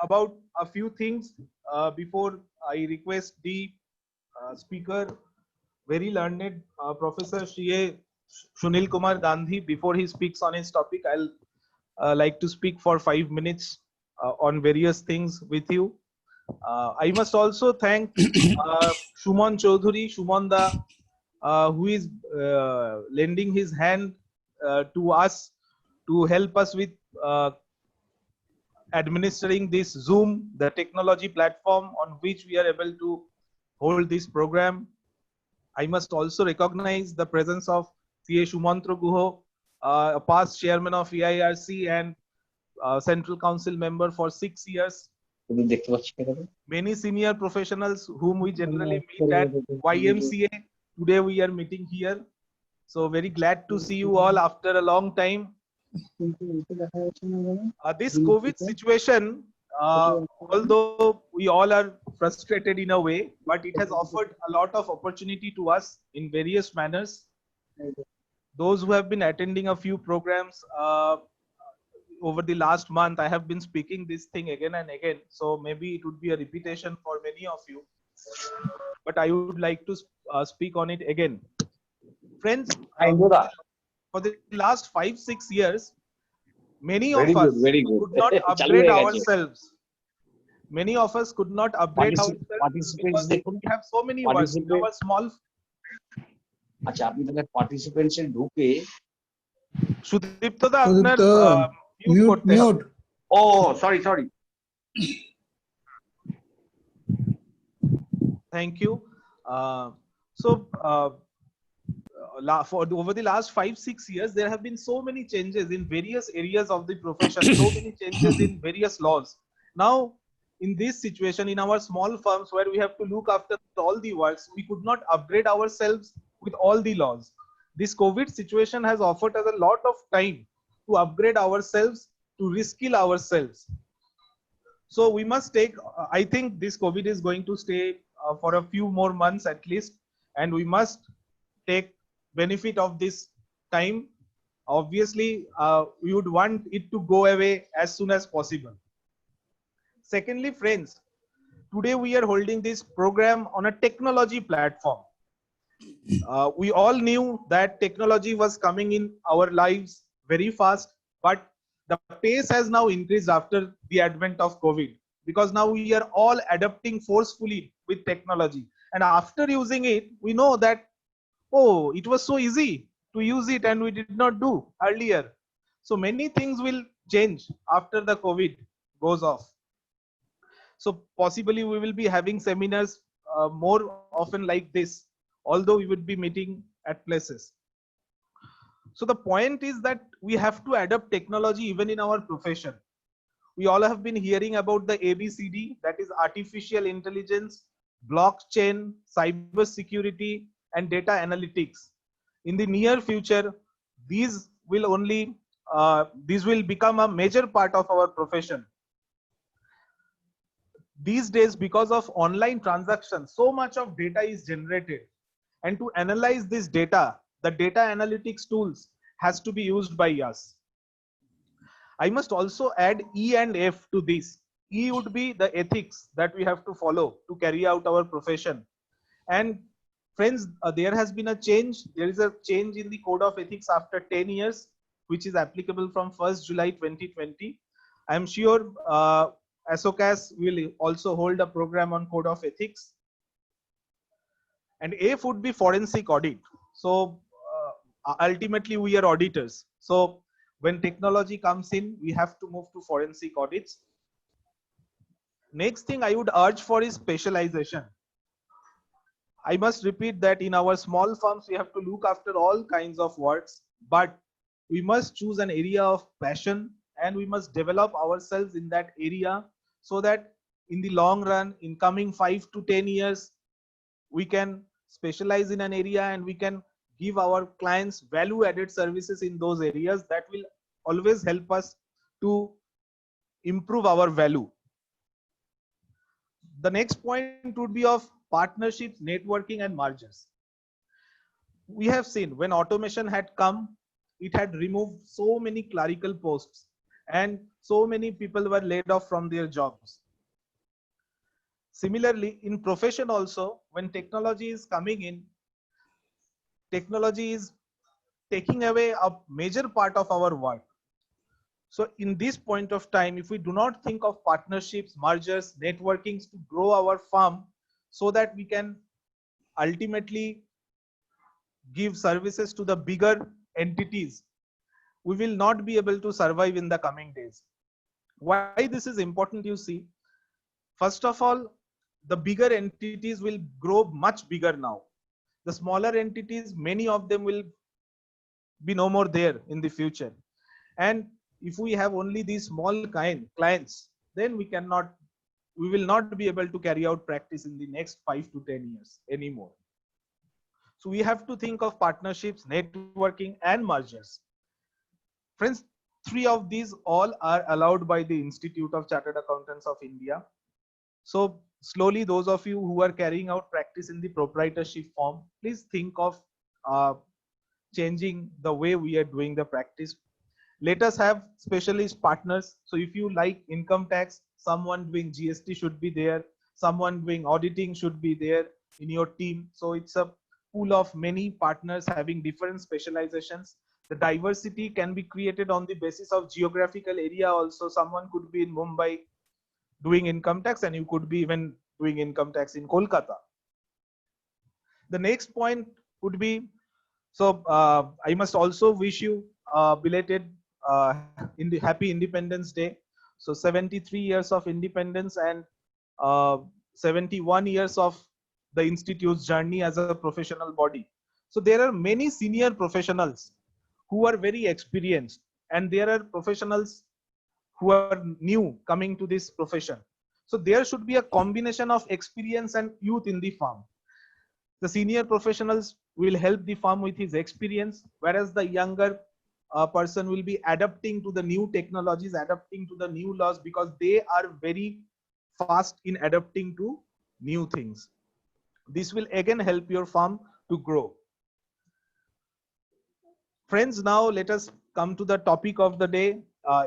about a few things before I request the speaker, very learned Professor Shri Sunil Kumar Gandhi. Before he speaks on his topic, I'll like to speak for 5 minutes on various things with you. I must also thank Shuman Chaudhuri, Shumanda, who is lending his hand to us to help us with administering this Zoom, the technology platform on which we are able to hold this program. I must also recognize the presence of CA Shumantro Guho, a past chairman of EIRC and Central Council member for 6 years. Many senior professionals whom we generally meet at YMCA. Today we are meeting here. So very glad to see you all after a long time. This COVID situation, although we all are frustrated in a way, but it has offered a lot of opportunity to us in various manners. Those who have been attending a few programs over the last month, I have been speaking this thing again and again. So maybe it would be a repetition for many of you, but I would like to speak on it again. Friends, for the last 5-6 years, many of us could not upgrade ourselves. Many of us could not upgrade ourselves because we have so many works in our small. अच्छा আপনি তাহলে participants এ ঢুকে সুদীপ্ত দা আপনার mute করতে হবে। ও sorry Thank you. For over the last 5-6 years, there have been so many changes in various areas of the profession, so many changes in various laws. Now, in this situation, in our small firms where we have to look after all the works, we could not upgrade ourselves with all the laws. This COVID situation has offered us a lot of time to upgrade ourselves, to reskill ourselves. So we must take, I think this COVID is going to stay for a few more months at least, and we must take benefit of this time. Obviously, we would want it to go away as soon as possible. Secondly, friends, today we are holding this program on a technology platform. We all knew that technology was coming in our lives very fast, but the pace has now increased after the advent of COVID, because now we are all adapting forcefully with technology. And after using it, we know that, oh, it was so easy to use it and we did not do earlier. So many things will change after the COVID goes off. So possibly we will be having seminars more often like this, although we would be meeting at places. So the point is that we have to adapt technology even in our profession. We all have been hearing about the ABCD, that is artificial intelligence, blockchain, cyber security, and data analytics. In the near future, these will become a major part of our profession. These days, because of online transactions, so much of data is generated, and to analyze this data, the data analytics tools has to be used by us. I must also add E and F to this. E would be the ethics that we have to follow to carry out our profession. And friends, there has been a change. There is a change in the Code of Ethics after 10 years, which is applicable from 1st July 2020. I am sure ASOCAS will also hold a program on Code of Ethics. And F would be forensic audit. So ultimately we are auditors. So when technology comes in, we have to move to forensic audits. Next thing I would urge for is specialization. I must repeat that in our small firms, we have to look after all kinds of works, but we must choose an area of passion and we must develop ourselves in that area so that in the long run, in coming 5 to 10 years, we can specialize in an area and we can give our clients value added services in those areas that will always help us to improve our value. The next point would be of partnerships, networking, and mergers. We have seen when automation had come, it had removed so many clerical posts, and so many people were laid off from their jobs. Similarly, in profession also, when technology is coming in, technology is taking away a major part of our work. So in this point of time, if we do not think of partnerships, mergers, networkings to grow our firm so that we can ultimately give services to the bigger entities, we will not be able to survive in the coming days. Why this is important, you see? First of all, the bigger entities will grow much bigger now. The smaller entities, many of them will be no more there in the future. And if we have only these small clients, then we will not be able to carry out practice in the next 5 to 10 years anymore. So we have to think of partnerships, networking, and mergers. Friends, three of these all are allowed by the Institute of Chartered Accountants of India. So slowly, those of you who are carrying out practice in the proprietorship form, please think of changing the way we are doing the practice. Let us have specialist partners. So if you like income tax, someone doing GST should be there, someone doing auditing should be there in your team. So it's a pool of many partners having different specializations. The diversity can be created on the basis of geographical area also. Someone could be in Mumbai doing income tax, and you could be even doing income tax in Kolkata. The next point would be, so I must also wish you belated in the happy Independence Day. So 73 years of independence and 71 years of the Institute's journey as a professional body. So there are many senior professionals who are very experienced, and there are professionals who are new coming to this profession. So there should be a combination of experience and youth in the firm. The senior professionals will help the firm with his experience, whereas the younger person will be adapting to the new technologies, adapting to the new laws, because they are very fast in adapting to new things. This will again help your firm to grow. Friends, now let us come to the topic of the day.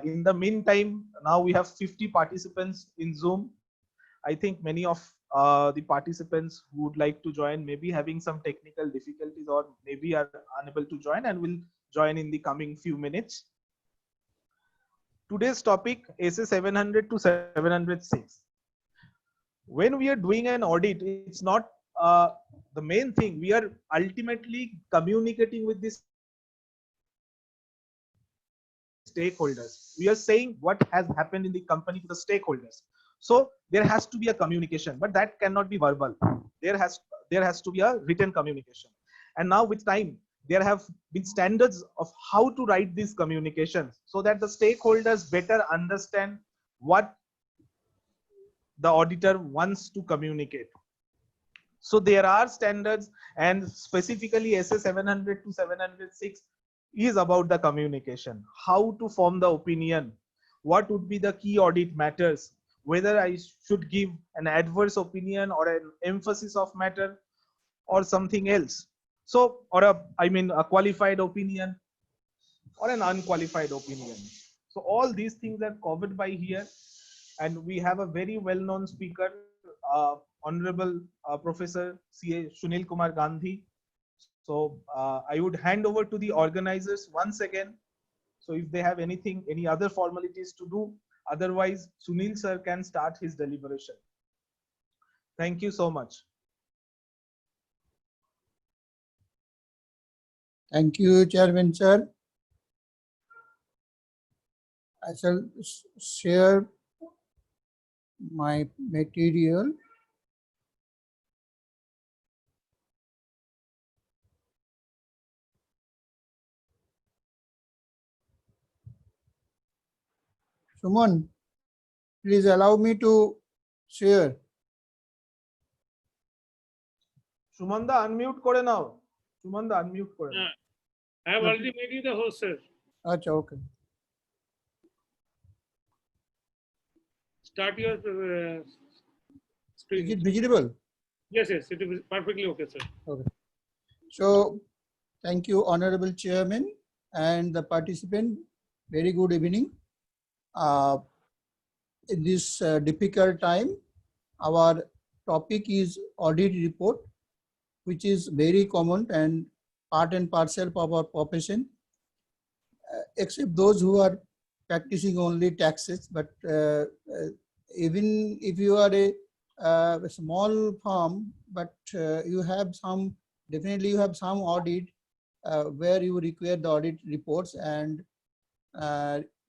In the meantime, now we have 50 participants in Zoom. I think many of the participants who would like to join may be having some technical difficulties or maybe are unable to join and will join in the coming few minutes. Today's topic, SA 700 to 706. When we are doing an audit, it's not the main thing. We are ultimately communicating with this stakeholders. We are saying what has happened in the company to the stakeholders. So there has to be a communication, but that cannot be verbal. There has to be a written communication. And now with time, there have been standards of how to write these communications so that the stakeholders better understand what the auditor wants to communicate. So there are standards, and specifically SA 700 to 706 is about the communication, how to form the opinion, what would be the key audit matters, whether I should give an adverse opinion or an emphasis of matter or something else. So, or a qualified opinion or an unqualified opinion. So all these things are covered by here, and we have a very well-known speaker, Honorable Professor C.A. Sunil Kumar Gandhi. So I would hand over to the organizers once again. So if they have anything, any other formalities to do, otherwise Sunil sir can start his deliberation. Thank you so much. Thank you, Chairman sir. I shall share my material. Suman, please allow me to share. Sumanda, unmute kore now. Sumanda, unmute kore. I have already made you the host, sir. Acha, okay. Start your screen. Is it visible? Yes, yes, it is perfectly okay, sir. Okay. So, thank you, Honorable Chairman and the participant. Very good evening. in this difficult time, our topic is audit report, which is very common and part and parcel of our profession, except those who are practicing only taxes. But even if you are a small firm, but you have some, definitely you have some audit where you require the audit reports, and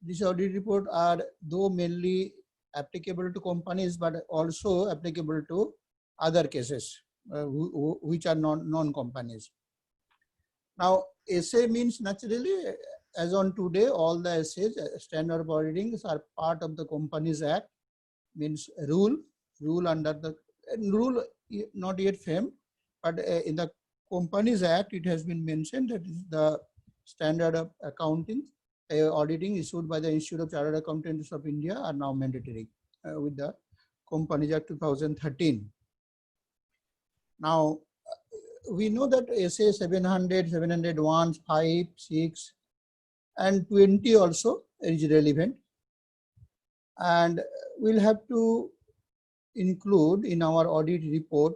these audit reports are though mainly applicable to companies, but also applicable to other cases which are non-companies. Now, SA means naturally, as on today, all the SAs, standard auditings, are part of the Companies Act, means rule under the rule not yet framed, but in the Companies Act, it has been mentioned that is the standard of accounting auditing issued by the Institute of Chartered Accountants of India are now mandatory with the Companies Act 2013. Now, we know that SA 700, 701, 5, 6, and 20 also is relevant. And we'll have to include in our audit report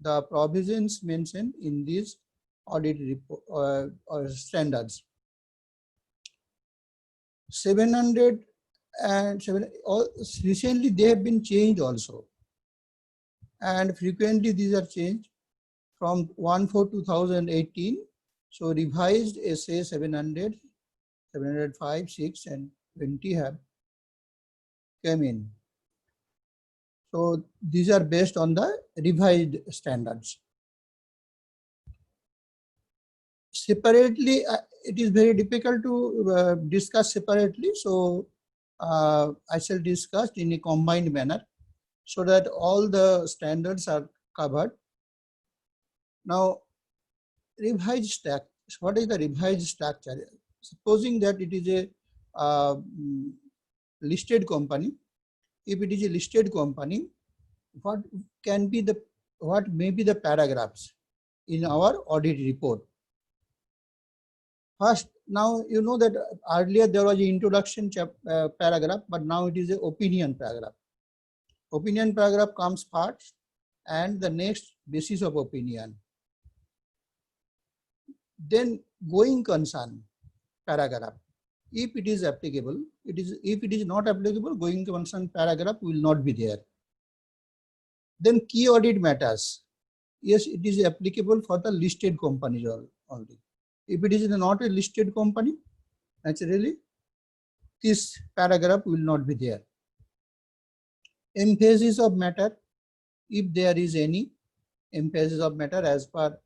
the provisions mentioned in these audit report or standards. 700 and 7, recently they have been changed also. And frequently these are changed from 1/4/2018. So revised SA 700, 705, 6 and 20 have come in. So these are based on the revised standards. Separately, it is very difficult to discuss separately. So I shall discuss in a combined manner so that all the standards are covered. Now, revised structure. What is the revised structure? Supposing that it is a listed company. If it is a listed company, what may be the paragraphs in our audit report? First, now you know that earlier there was an introduction paragraph, but now it is an opinion paragraph. Opinion paragraph comes first, and the next basis of opinion. Then going concern paragraph. If it is applicable, it is. If it is not applicable, going concern paragraph will not be there. Then key audit matters. Yes, it is applicable for the listed companies only. If it is not a listed company, naturally, this paragraph will not be there. Emphasis of matter, if there is any emphasis of matter as per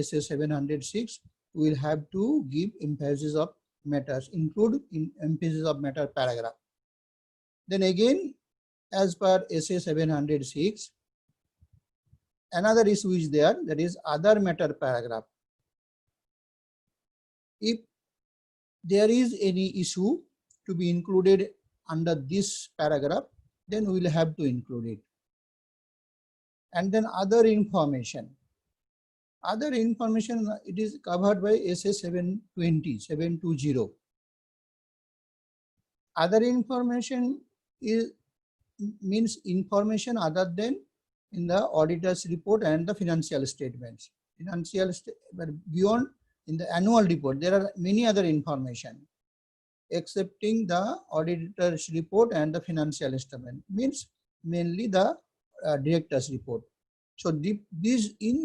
SA 706, we will have to give emphasis of matters, include in emphasis of matter paragraph. Then again, as per SA 706, another issue is there, that is other matter paragraph. If there is any issue to be included under this paragraph, then we will have to include it. And then other information. Other information, it is covered by SA 720. Other information means information other than in the auditor's report and the financial statements. But beyond, in the annual report, there are many other information excepting the auditor's report and the financial statement, means mainly the director's report. So in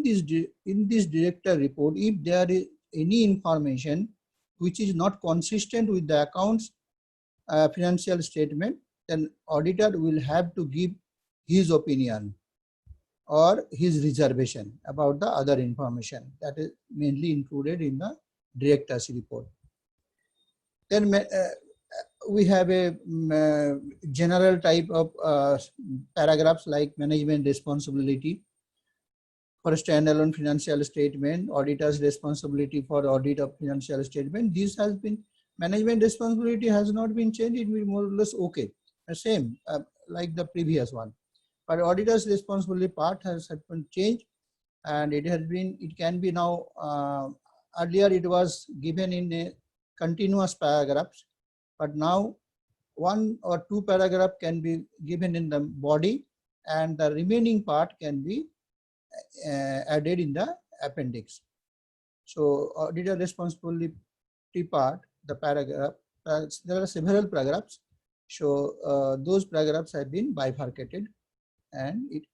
this director report, if there is any information which is not consistent with the accounts financial statement, then auditor will have to give his opinion or his reservation about the other information that is mainly included in the director's report. Then we have a general type of paragraphs like management responsibility for standalone financial statement, auditor's responsibility for audit of financial statement. This has been, management responsibility has not been changed, it will be more or less okay, same like the previous one. But auditor's responsibility part has been changed, and it can be now, earlier it was given in a continuous paragraphs, but now one or two paragraph can be given in the body, and the remaining part can be added in the appendix. So auditor responsibility part, the paragraph, there are several paragraphs. So those paragraphs have been bifurcated, and it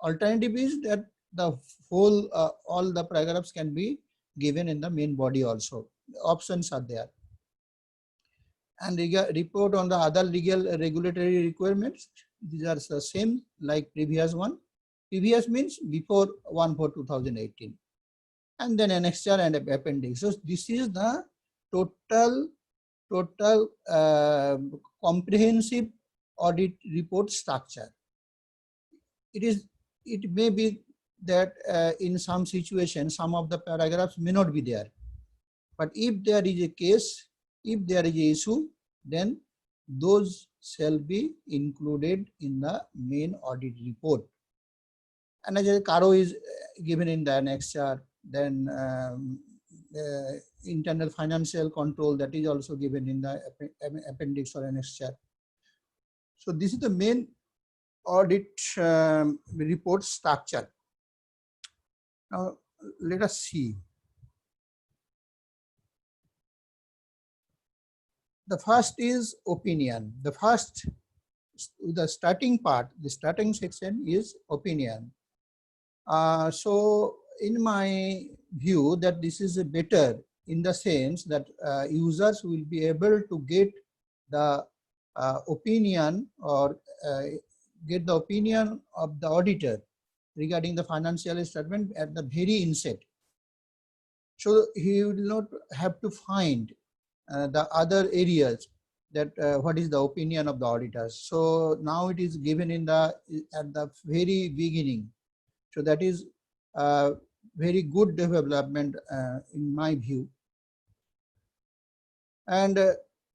alternative is that the whole all the paragraphs can be given in the main body also. Options are there. And report on the other regulatory requirements. These are the same like previous one. Previous means before 1/4/2018, and then annexure and appendix. So this is the total comprehensive audit report structure. It may be that in some situations some of the paragraphs may not be there, but if there is a case, if there is an issue, then those shall be included in the main audit report. And as a CARO is given in the annexure, then internal financial control, that is also given in the appendix or annexure. So this is the main audit report structure. Now let us see. The first is opinion. The starting part, the starting section is opinion. So in my view, that this is better in the sense that users will be able to get the opinion or get the opinion of the auditor regarding the financial statement at the very inset. So he will not have to find the other areas that what is the opinion of the auditors. So now it is given in the at the very beginning. So that is very good development in my view. And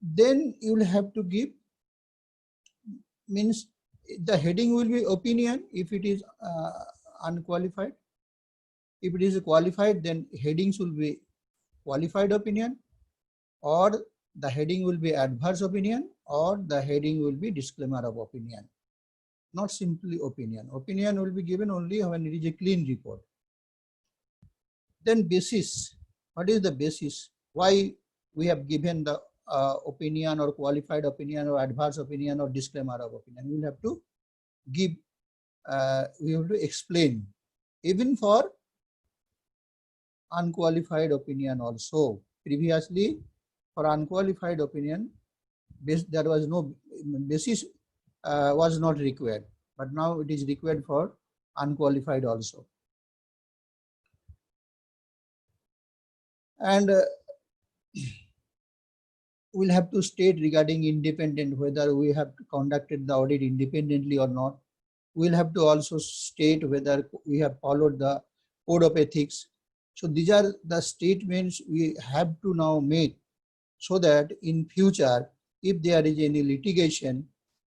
then you will have to give, means the heading will be opinion if it is unqualified. If it is qualified, then headings will be qualified opinion, or the heading will be adverse opinion, or the heading will be disclaimer of opinion. Not simply opinion. Opinion will be given only when it is a clean report. Then basis. What is the basis? Why we have given the opinion or qualified opinion or adverse opinion or disclaimer of opinion? We will have to give, we have to explain. Even for unqualified opinion also. Previously, for unqualified opinion, there was no basis, was not required, but now it is required for unqualified also. And we'll have to state regarding independent, whether we have conducted the audit independently or not. We'll have to also state whether we have followed the code of ethics. So these are the statements we have to now make, so that in future, if there is any litigation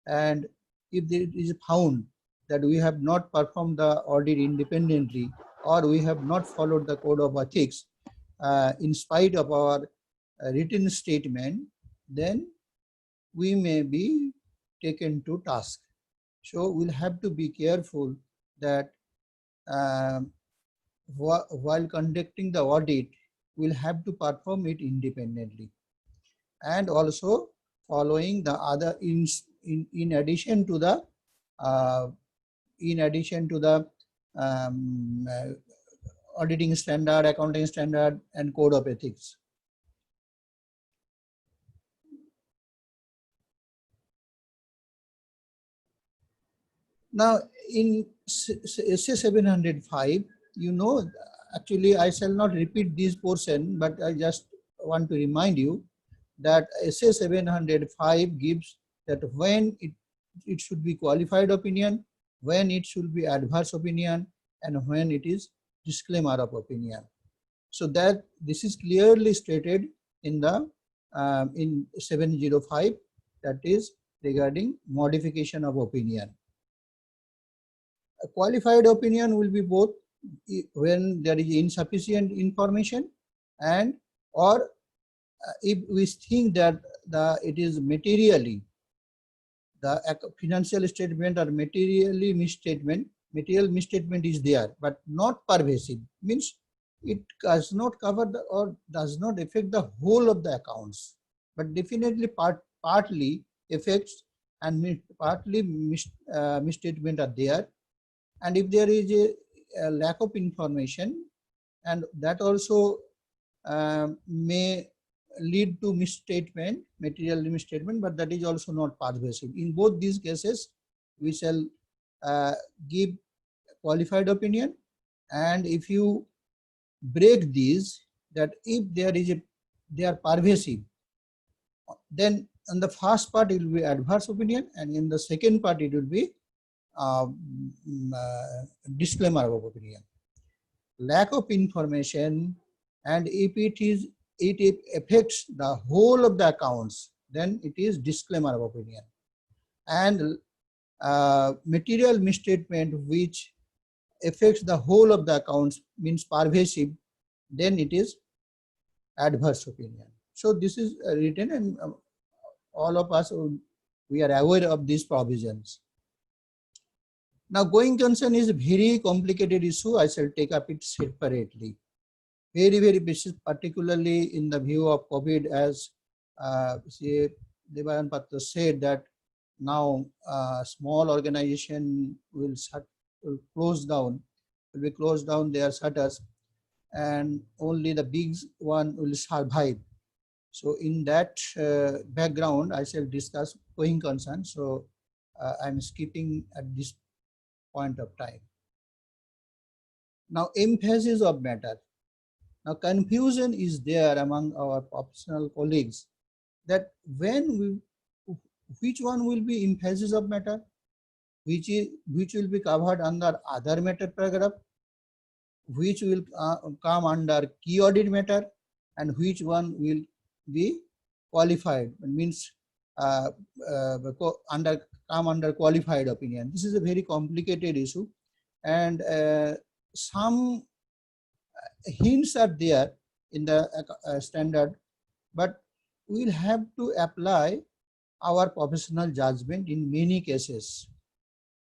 and if it is found that we have not performed the audit independently, or we have not followed the code of ethics in spite of our written statement, then we may be taken to task. So we'll have to be careful that while conducting the audit, we'll have to perform it independently, and also following the other in addition to the auditing standard, accounting standard, and code of ethics. Now in SA 705, you know, actually I shall not repeat this portion, but I just want to remind you that SA 705 gives that when it should be qualified opinion, when it should be adverse opinion, and when it is disclaimer of opinion. So that this is clearly stated in the in 705, that is regarding modification of opinion. A qualified opinion will be both when there is insufficient information and or if we think that it is materially, the financial statement or material misstatement is there, but not pervasive, means it does not cover or does not affect the whole of the accounts, but definitely partly affects and partly misstatement are there. And if there is a lack of information, and that also may lead to misstatement, material misstatement, but that is also not pervasive. In both these cases, we shall give qualified opinion. And if you break these, that if they are pervasive, then in the first part it will be adverse opinion, and in the second part it will be disclaimer of opinion. Lack of information, and if it affects the whole of the accounts, then it is disclaimer of opinion. And material misstatement which affects the whole of the accounts, means pervasive, then it is adverse opinion. So this is written, and all of us, we are aware of these provisions. Now, going concern is a very complicated issue. I shall take up it separately. Very, very basis, particularly in the view of COVID, as Devayan Patra said, that now small organization will close down, will be closed down their shutters, and only the big one will survive. So in that background, I shall discuss going concern. So I'm skipping at this point of time. Now, emphasis of matter. Now, confusion is there among our professional colleagues that which one will be emphasis of matter, which will be covered under other matter paragraph, which will come under key audit matter, and which one will be qualified, means come under qualified opinion. This is a very complicated issue, and some hints are there in the standard, but we'll have to apply our professional judgment in many cases,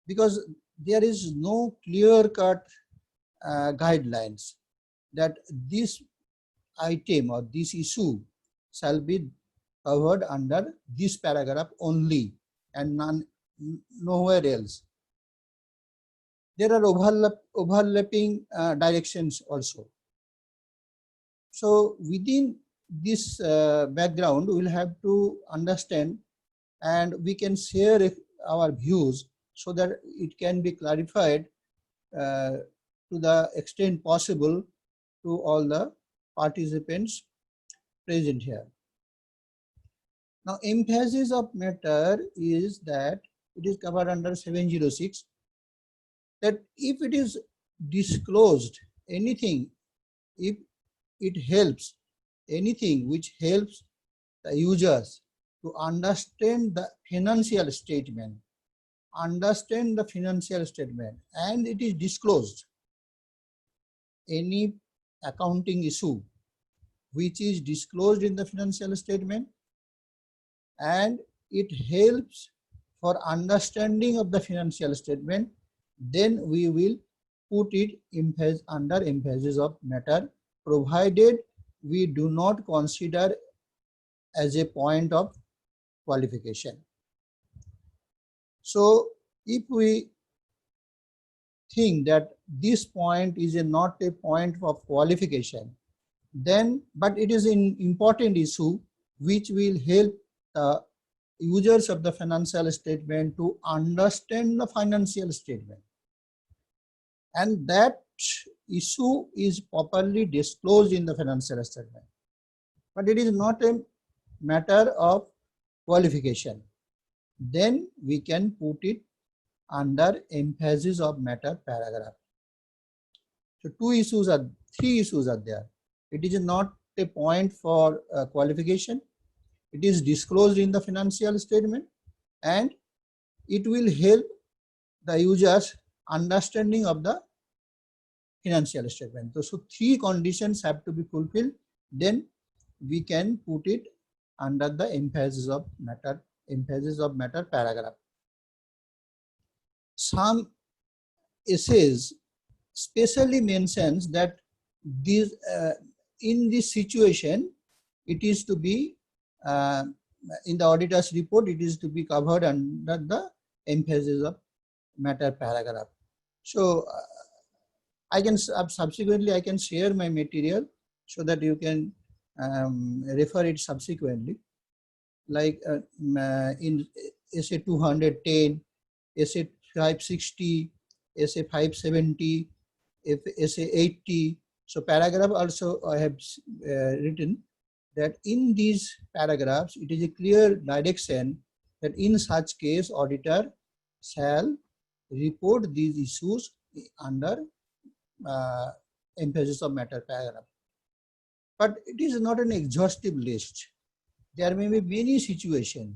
because there is no clear-cut guidelines that this item or this issue shall be covered under this paragraph only and nowhere else. There are overlapping directions also. So within this background, we'll have to understand, and we can share our views so that it can be clarified to the extent possible to all the participants present here. Now, emphasis of matter is that it is covered under 706, that if it is disclosed anything, if it helps, anything which helps the users to understand the financial statement, and it is disclosed, any accounting issue which is disclosed in the financial statement, and it helps for understanding of the financial statement, then we will put it under emphasis of matter, provided we do not consider as a point of qualification. So if we think that this point is not a point of qualification, then, but it is an important issue which will help the users of the financial statement to understand the financial statement, and that issue is properly disclosed in the financial statement, but it is not a matter of qualification, then we can put it under emphasis of matter paragraph. So three issues are there. It is not a point for qualification. It is disclosed in the financial statement, and it will help the users understanding of the financial statement. So three conditions have to be fulfilled, then we can put it under the emphasis of matter paragraph. Some essays specially mentions that these in this situation it is to be in the auditor's report, it is to be covered under the emphasis of matter paragraph. So I can subsequently I can share my material so that you can refer it subsequently, like in essay 210, essay 560, essay 570, essay 80. So paragraph also I have written that in these paragraphs it is a clear direction that in such case auditor shall report these issues under emphasis of matter paragraph. But it is not an exhaustive list. There may be many situations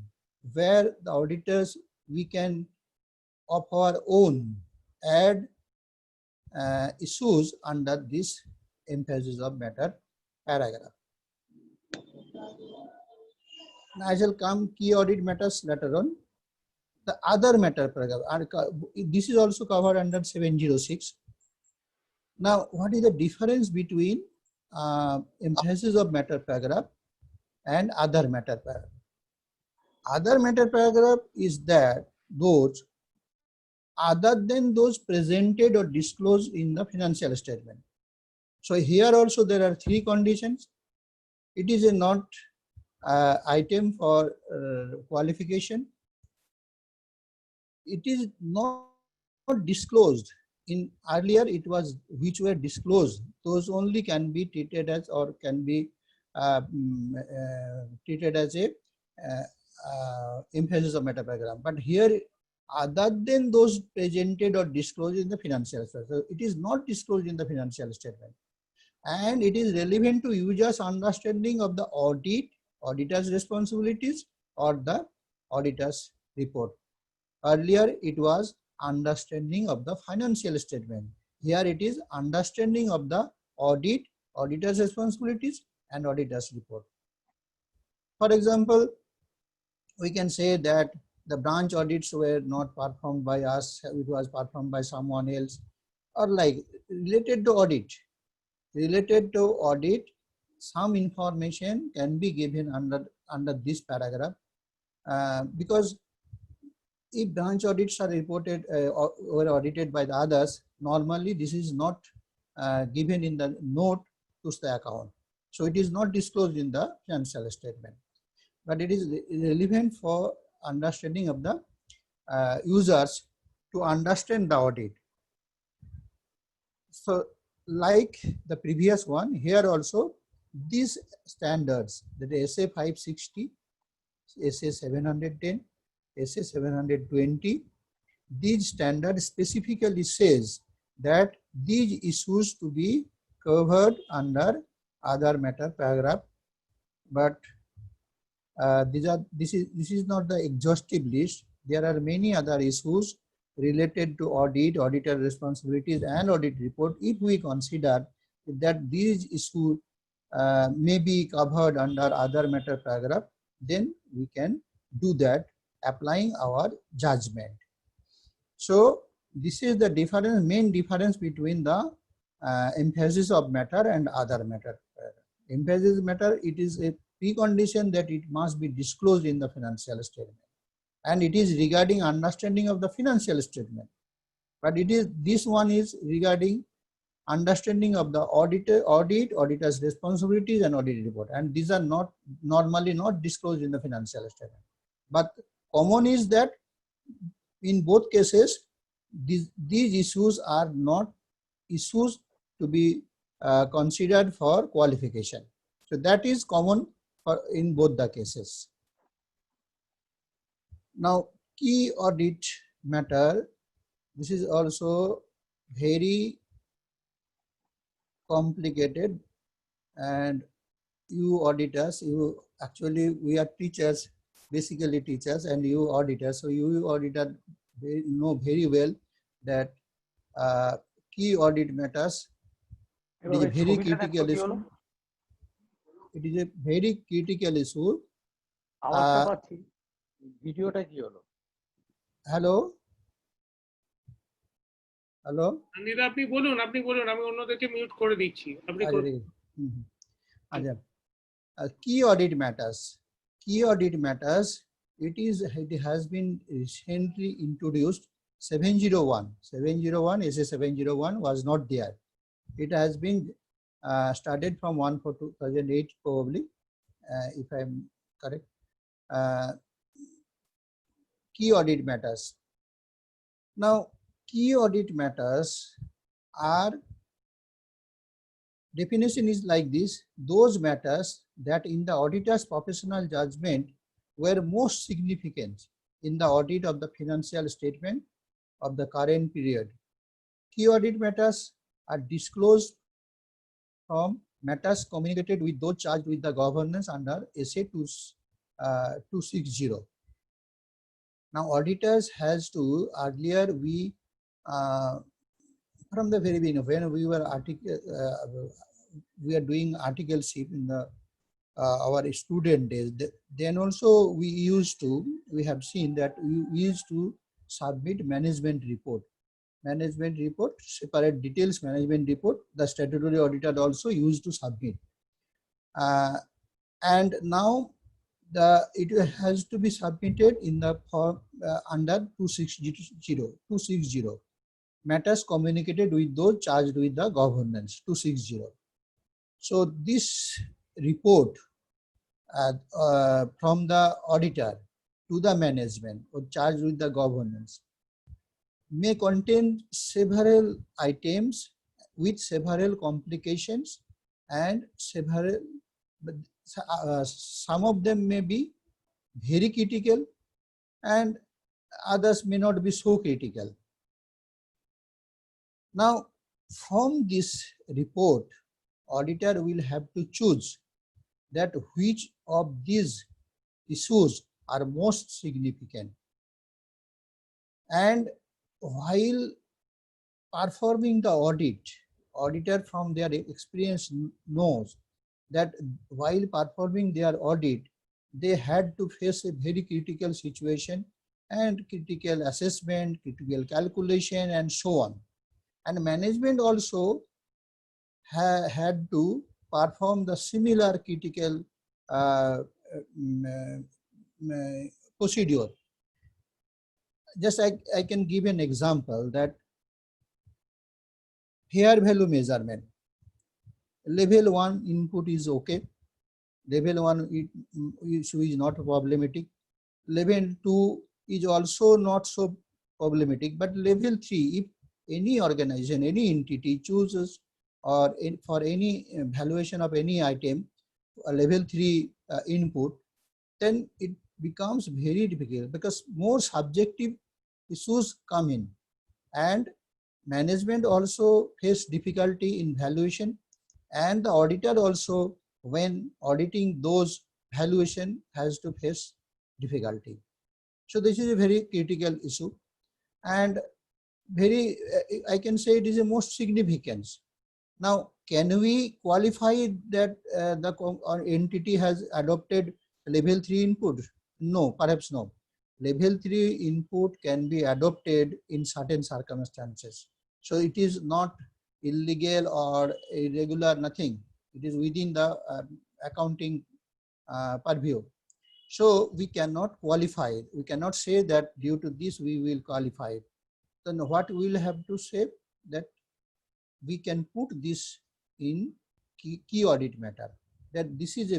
where the auditors, we can of our own add issues under this emphasis of matter paragraph. Now I shall come key audit matters later on. The other matter paragraph, this is also covered under 706. Now, what is the difference between emphasis of matter paragraph and other matter paragraph? Other matter paragraph is that those other than those presented or disclosed in the financial statement. So here also there are three conditions. It is a not item for qualification. It is not disclosed. In earlier it was which were disclosed, those only can be treated as or can be treated as a emphasis of matter paragraph. But here other than those presented or disclosed in the financial statement, so it is not disclosed in the financial statement, and it is relevant to users' understanding of the auditor's responsibilities or the auditor's report. Earlier it was understanding of the financial statement. Here it is understanding of the auditor's responsibilities and auditor's report. For example, we can say that the branch audits were not performed by us, it was performed by someone else, or like related to audit. Related to audit, some information can be given under this paragraph because if branch audits are reported or audited by the others, normally this is not given in the note to the account. So it is not disclosed in the financial statement, but it is relevant for understanding of the users to understand the audit. So like the previous one, here also these standards, the SA 560, SA 710, SA 720, these standards specifically says that these issues to be covered under other matter paragraph, but this is not the exhaustive list. There are many other issues related to audit, auditor responsibilities and audit report. If we consider that these issues may be covered under other matter paragraph, then we can do that applying our judgment. So this is the difference, main difference between the emphasis of matter and other matter. Emphasis matter, it is a precondition that it must be disclosed in the financial statement, and it is regarding understanding of the financial statement. But it is, this one is regarding understanding of the auditor's responsibilities and audit report, and these are not normally not disclosed in the financial statement. But common is that in both cases these issues are not issues to be considered for qualification. So that is common for in both the cases. Now key audit matter, this is also very complicated, and you auditors, you actually, we are teachers, basically teachers, and you auditors, so you auditor know very well that key audit matters, it is a very critical issue. it is a very critical issue. আওয়াজটা Uh, পাচ্ছি, ভিডিওটা কি হলো? Hello, hello. Sandeep আপনি বলুন, আমি অন্যদেরকে mute করে দিচ্ছি, আপনি করুন। আচ্ছা, key audit matters. Key audit matters. It has been recently introduced. 701. 701 SA 701 was not there. It has been started from 1/4/2008 probably, if I'm correct. Key audit matters. Now, key audit matters are, definition is like this: those matters that in the auditor's professional judgment were most significant in the audit of the financial statement of the current period. Key audit matters are disclosed from matters communicated with those charged with the governance under SA 260. Now, auditors has to, earlier we, from the very beginning, when we were we are doing articleship in the our student days, then also we have seen that we used to submit management report. Management report, separate details management report, the statutory auditor also used to submit. And now it has to be submitted in the form under 260 matters communicated with those charged with the governance, 260. So this report from the auditor to the management or charged with the governance may contain several items with several complications, and some of them may be very critical and others may not be so critical. Now, from this report, auditor will have to choose that which of these issues are most significant. And while performing the audit, auditor from their experience knows that while performing their audit, they had to face a very critical situation and critical assessment, critical calculation, and so on. And management also had to perform the similar critical procedure. Just I can give an example that fair value measurement. Level 1 input is okay. Level 1 issue is not problematic. Level 2 is also not so problematic. But level 3, if any organization, any entity chooses or for any valuation of any item, a level 3 input, then it becomes very difficult because more subjective issues come in, and management also face difficulty in valuation, and the auditor also, when auditing those valuation, has to face difficulty. So this is a very critical issue, and very I can say it is the most significant. Now, can we qualify that the entity has adopted level 3 input? No, perhaps no. Level 3 input can be adopted in certain circumstances. So it is not illegal or irregular, nothing. It is within the accounting purview. So we cannot qualify it. We cannot say that due to this we will qualify it. Then what we will have to say, that we can put this in key audit matter, that this is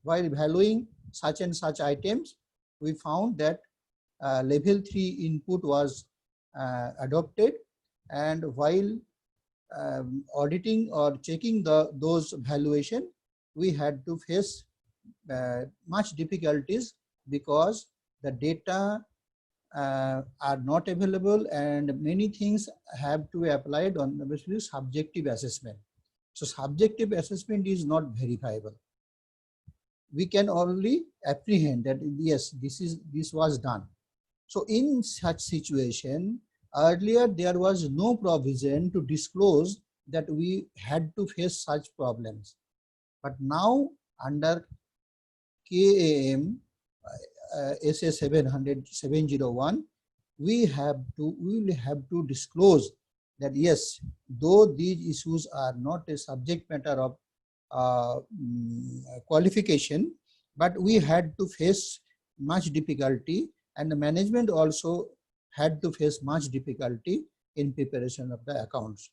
while valuing such and such items, we found that level 3 input was adopted, and while auditing or checking those valuation, we had to face much difficulties because the data are not available, and many things have to be applied on basically subjective assessment. So subjective assessment is not verifiable. We can only apprehend that yes, this was done. So in such situation, earlier there was no provision to disclose that we had to face such problems. But now under KAM SA 701, we will have to disclose that yes, though these issues are not a subject matter of qualification, but we had to face much difficulty, and the management also had to face much difficulty in preparation of the accounts.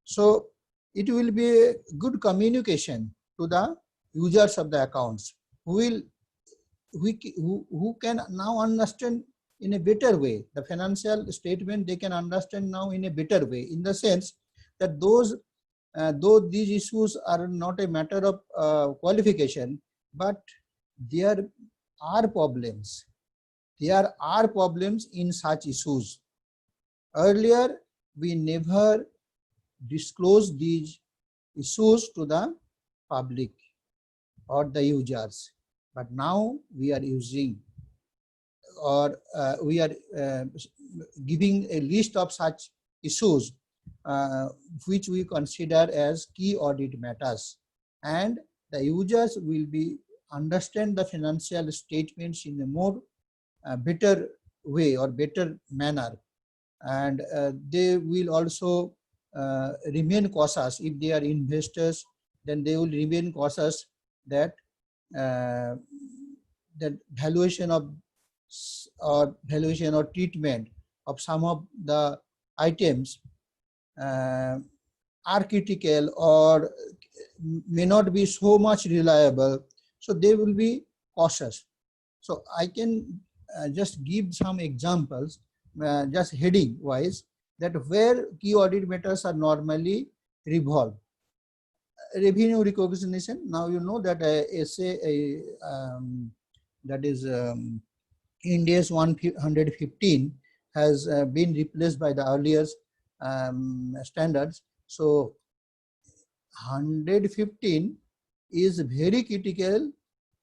So it will be a good communication to the users of the accounts who can now understand in a better way the financial statement. They can understand now in a better way, in the sense that though these issues are not a matter of qualification, but there are problems. There are problems in such issues. Earlier, we never disclosed these issues to the public or the users, but now we are using, or we are giving a list of such issues which we consider as key audit matters, and the users will be understand the financial statements in a more better way or better manner, and they will also remain cautious. If they are investors, then they will remain cautious that that valuation or treatment of some of the items are critical or may not be so much reliable, so they will be cautious. So I can just give some examples, just heading wise, that where key audit matters are normally revolved. Revenue recognition. Now you know that that is Ind AS 115 has been replaced by the earlier standards. So 115 is very critical,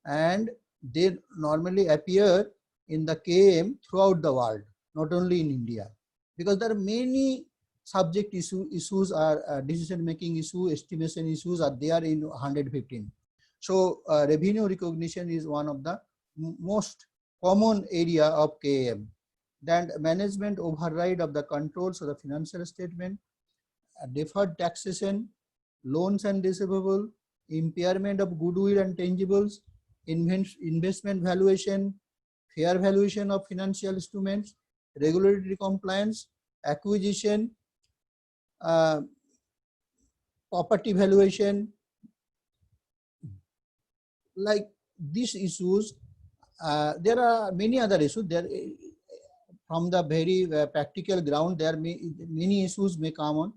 and they normally appear in the KM throughout the world, not only in India, because there are many subject issues are decision making issue, estimation issues are there in 115. So revenue recognition is one of the most common area of KM. Then management override of the controls of the financial statement, deferred taxation, loans and receivable, impairment of goodwill and tangibles, investment valuation, fair valuation of financial instruments, regulatory compliance, acquisition, property valuation. Like these issues, there are many other issues. There, from the very practical ground, there many issues may come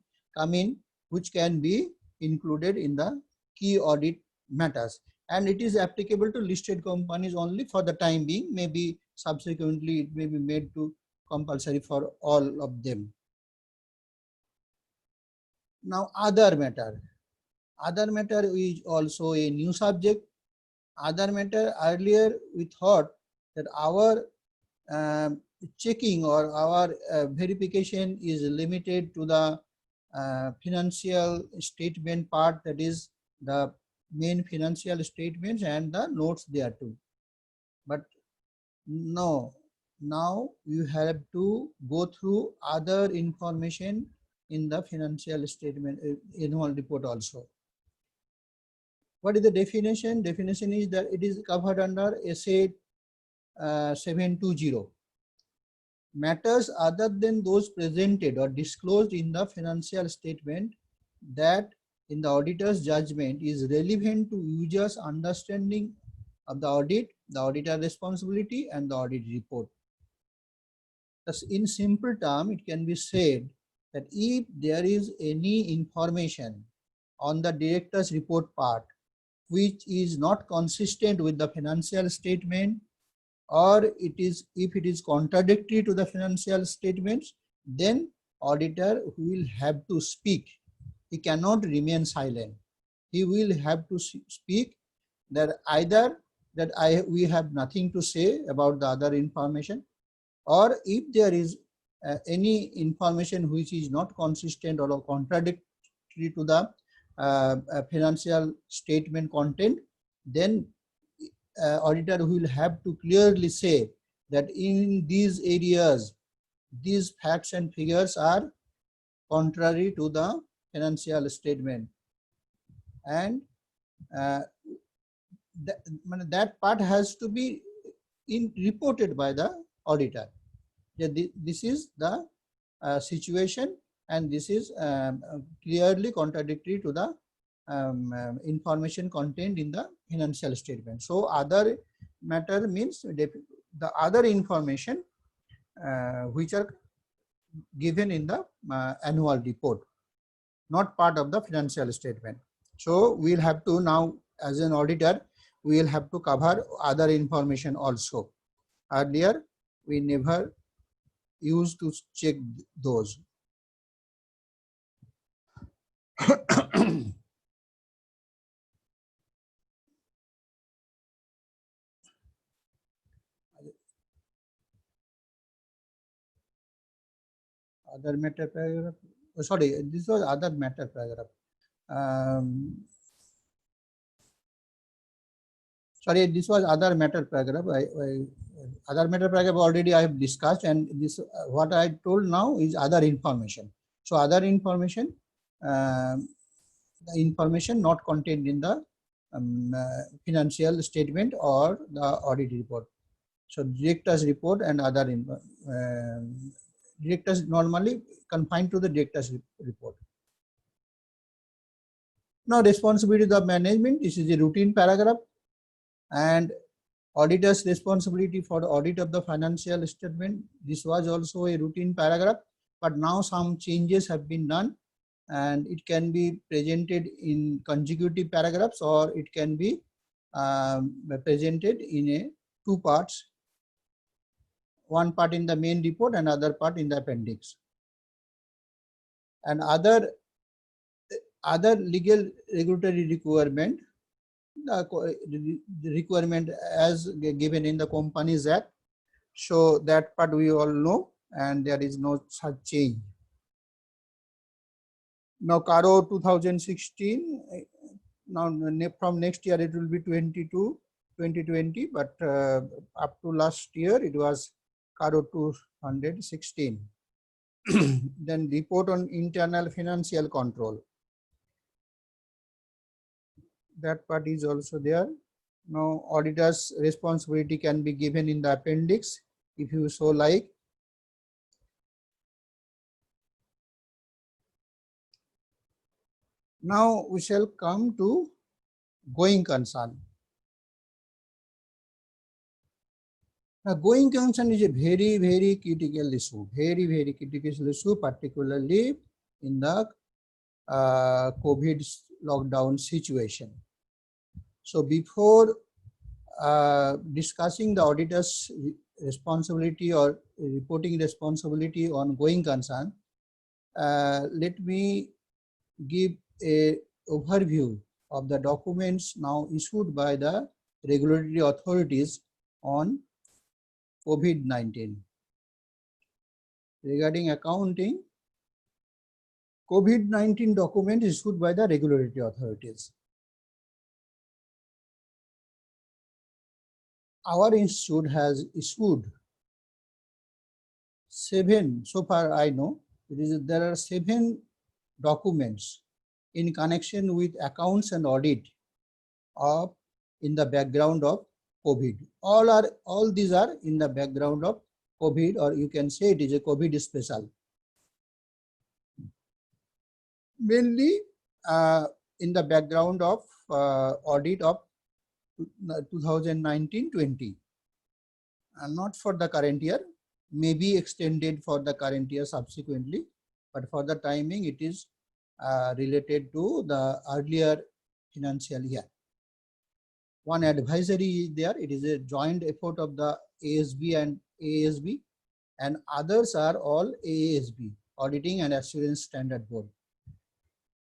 in, which can be included in the key audit matters, and it is applicable to listed companies only for the time being. Maybe subsequently it may be made to compulsory for all of them. Now other matter is also a new subject. Other matter, earlier we thought that our checking or our verification is limited to the financial statement part, that is the main financial statements and the notes thereto. But no, now you have to go through other information in the financial statement annual report also. What is the definition? Definition is that it is covered under SA 720. Matters other than those presented or disclosed in the financial statement that in the auditor's judgment is relevant to users' understanding of the audit, the auditor responsibility and the audit report. Thus, in simple term, it can be said that if there is any information on the director's report part which is not consistent with the financial statement, or if it is contradictory to the financial statements, then auditor will have to speak. He cannot remain silent. He will have to speak that either that we have nothing to say about the other information, or if there is any information which is not consistent or contradictory to the financial statement content, then auditor will have to clearly say that in these areas, these facts and figures are contrary to the financial statement, and that part has to be reported by the auditor. This is the situation, and this is clearly contradictory to the information contained in the financial statement. So other matter means the other information which are given in the annual report, not part of the financial statement. So we'll have to now, as an auditor, we will have to cover other information also. Earlier, we never used to check those. Other matter paragraph. Oh, sorry, this was other matter paragraph. Sorry, this was other matter paragraph. Other matter paragraph already I have discussed, and this what I told now is other information. So other information, the information not contained in the financial statement or the audit report. So director's report and other directors normally confined to the director's report. Now responsibility of management, this is a routine paragraph, and auditor's responsibility for the audit of the financial statement. This was also a routine paragraph, but now some changes have been done, and it can be presented in consecutive paragraphs, or it can be presented in two parts. One part in the main report and other part in the appendix. And other legal regulatory requirement, the requirement as given in the Companies Act. So that part we all know, and there is no such change. Now CARO 2016, now from next year it will be 2020, but up to last year it was CARO 216. Then report on internal financial control. That part is also there. Now auditor's responsibility can be given in the appendix if you so like. Now we shall come to going concern. Now, going concern is a very, very critical issue, very critical issue, particularly in the COVID lockdown situation. So before discussing the auditor's responsibility or reporting responsibility on going concern, let me give a overview of the documents now issued by the regulatory authorities on COVID-19. Regarding accounting, COVID-19 document issued by the regulatory authorities. Our institute has issued 7, so far I know, there are 7 documents in connection with accounts and audit of in the background of COVID. All these are in the background of COVID, or you can say it is a COVID special. Mainly in the background of audit of 2019-20, and not for the current year, may be extended for the current year subsequently, but for the timing it is related to the earlier financial year. One advisory is there, it is a joint effort of the ASB and AASB, and others are all AASB, Auditing and Assurance Standard Board,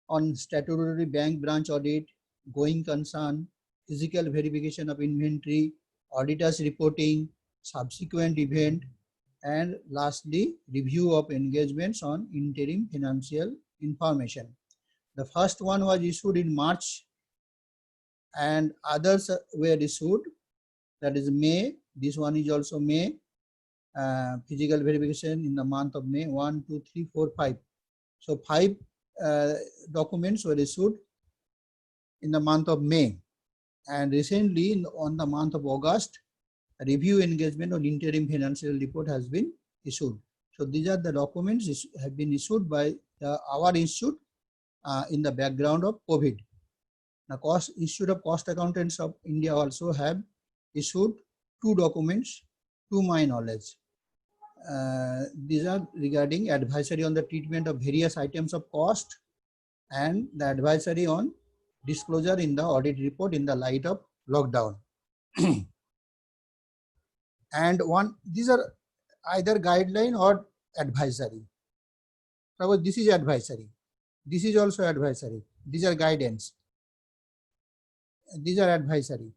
on statutory bank branch audit, going concern, physical verification of inventory, auditors reporting, subsequent event, and lastly, review of engagements on interim financial information. The first one was issued in March and others were issued, that is May. This one is also May. Physical verification in the month of May, 1, 2, 3, 4, 5. So 5 documents were issued in the month of May. And recently on the month of August, a review engagement on interim financial report has been issued. So these are the documents have been issued by our institute in the background of COVID. Now, Institute of Cost Accountants of India also have issued 2 documents to my knowledge. These are regarding advisory on the treatment of various items of cost and the advisory on disclosure in the audit report in the light of lockdown. And these are either guideline or advisory. So this is advisory. This is also advisory. These are guidance. These are advisory.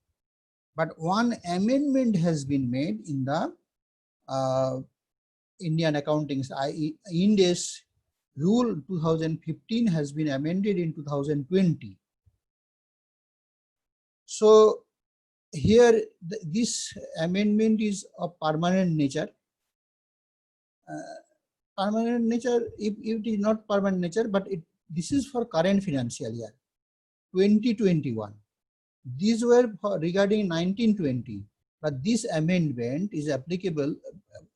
But one amendment has been made in the Indian Accounting, i.e. Ind AS Rule 2015 has been amended in 2020. So here this amendment is of permanent nature. Permanent nature, if it is not permanent nature, but this is for current financial year 2021. These were regarding 1920, but this amendment is applicable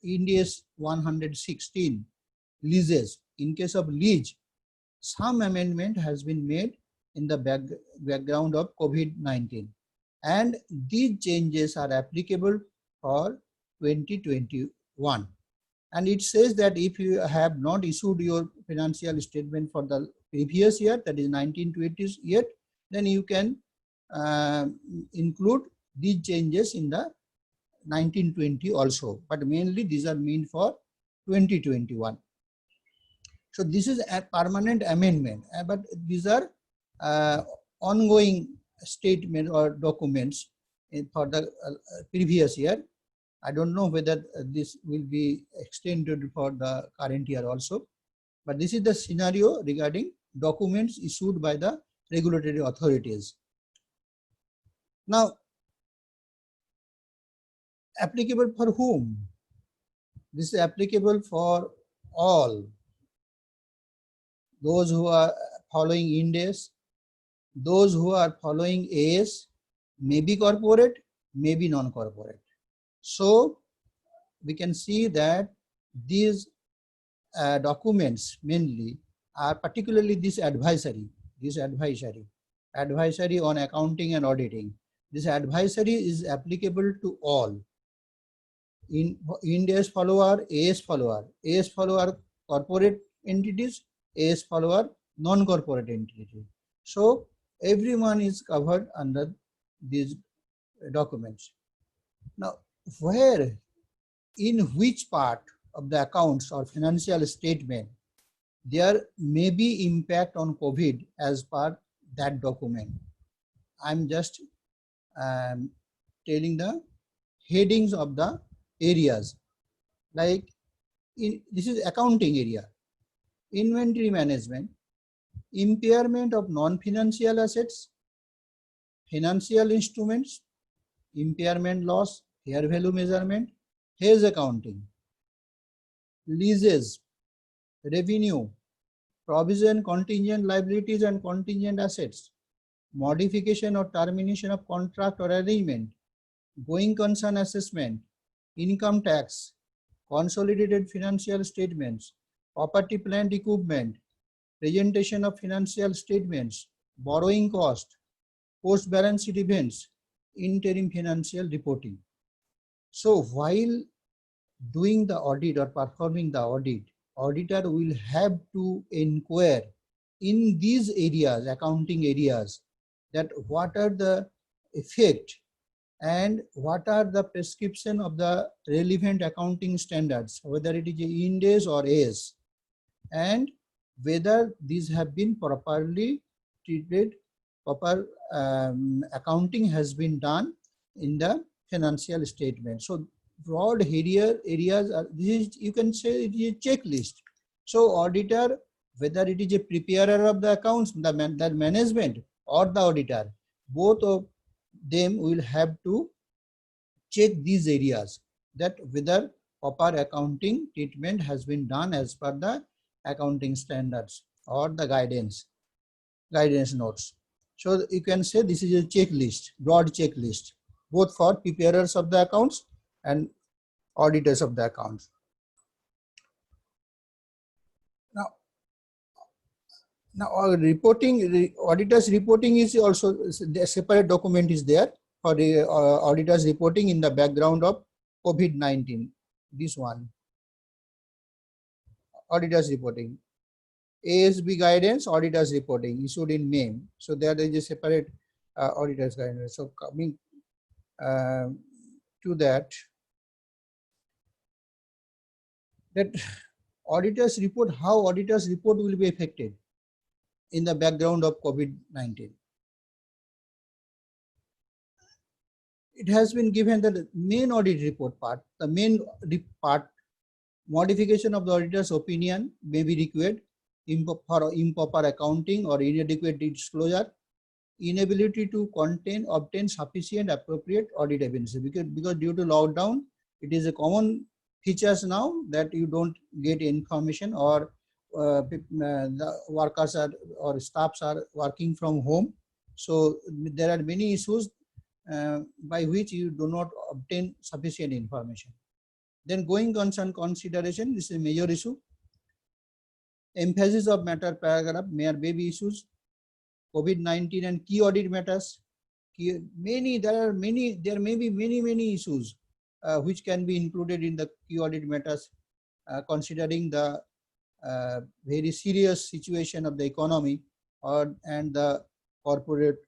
in AS 116 leases. In case of lease, some amendment has been made in the background of COVID-19, and these changes are applicable for 2021. And it says that if you have not issued your financial statement for the previous year, that is 1920 yet, then you can include these changes in the 1920 also, but mainly these are meant for 2021. So this is a permanent amendment, but these are ongoing statement or documents for the previous year. I don't know whether this will be extended for the current year also, but this is the scenario regarding documents issued by the regulatory authorities. Now, applicable for whom? This is applicable for all. Those who are following Ind AS, those who are following AS, may be corporate, may be non-corporate. So we can see that these documents mainly are particularly this advisory on accounting and auditing. This advisory is applicable to all. In Ind AS follower, AS follower, AS follower corporate entities, AS follower non-corporate entities. So everyone is covered under these documents. Now, where, in which part of the accounts or financial statement there may be impact on COVID as per that document? I'm just telling the headings of the areas. Like this is accounting area, inventory management, impairment of non-financial assets, financial instruments, impairment loss, fair value measurement, hedge accounting, leases, revenue, provision, contingent liabilities and contingent assets, modification or termination of contract or arrangement, going concern assessment, income tax, consolidated financial statements, property, plant, equipment, presentation of financial statements, borrowing cost, post balance sheet events, interim financial reporting. So while doing the audit or performing the audit, auditor will have to inquire in these areas, accounting areas, that what are the effect and what are the prescription of the relevant accounting standards, whether it is Ind AS or AS, and whether these have been properly treated, proper accounting has been done in the financial statement. So broad areas are, this is, you can say it is a checklist. So auditor whether it is a preparer of the accounts, the management or the auditor, both of them will have to check these areas, that whether proper accounting treatment has been done as per the accounting standards or the guidance notes. So you can say this is a checklist, broad checklist, both for preparers of the accounts and auditors of the accounts. Now auditors reporting is also a separate document is there for the auditors reporting in the background of COVID-19. This one, auditors reporting, ASB guidance, auditors reporting issued in May. So there is a separate auditors guidance. So coming to that auditors report, how auditors report will be affected in the background of COVID-19. It has been given that the main audit report part, the main part, modification of the auditor's opinion may be required for improper accounting or inadequate disclosure, inability to obtain sufficient appropriate audit evidence. Because due to lockdown, it is a common features now that you don't get information, or the workers are or staffs are working from home. So there are many issues by which you do not obtain sufficient information. Then going concern consideration, this is a major issue. Emphasis of matter paragraph may be issues. COVID-19 and key audit matters. There may be many issues which can be included in the key audit matters, considering the very serious situation of the economy and the corporate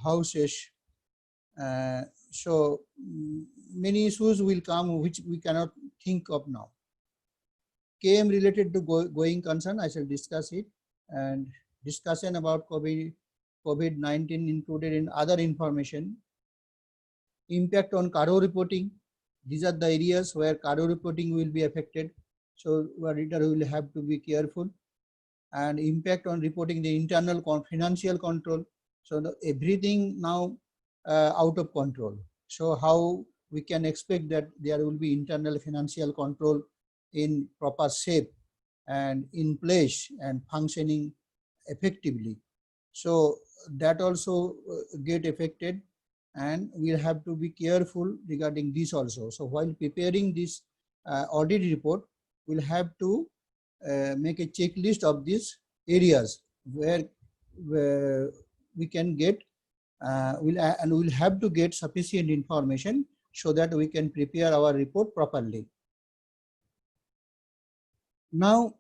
houses. So many issues will come which we cannot think of now. KM related to going concern, I shall discuss it, and discussion about COVID-19 included in other information. Impact on CARO reporting. These are the areas where CARO reporting will be affected. So auditor will have to be careful. And impact on reporting the internal financial control. So everything now out of control. So how we can expect that there will be internal financial control in proper shape and in place and functioning effectively. So that also get affected, and we'll have to be careful regarding this also. So while preparing this audit report, we'll have to make a checklist of these areas where we can get we'll have to get sufficient information so that we can prepare our report properly. Now,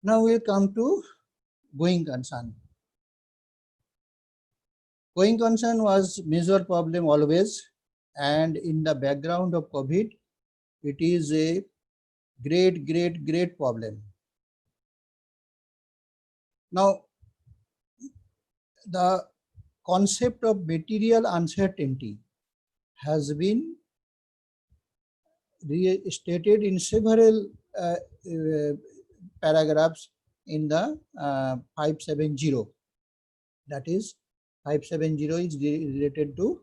we'll come to going concern. Going concern was major problem always, and in the background of COVID, it is a great problem. Now, the concept of material uncertainty has been stated in several paragraphs in the 570. That is, 570 is related to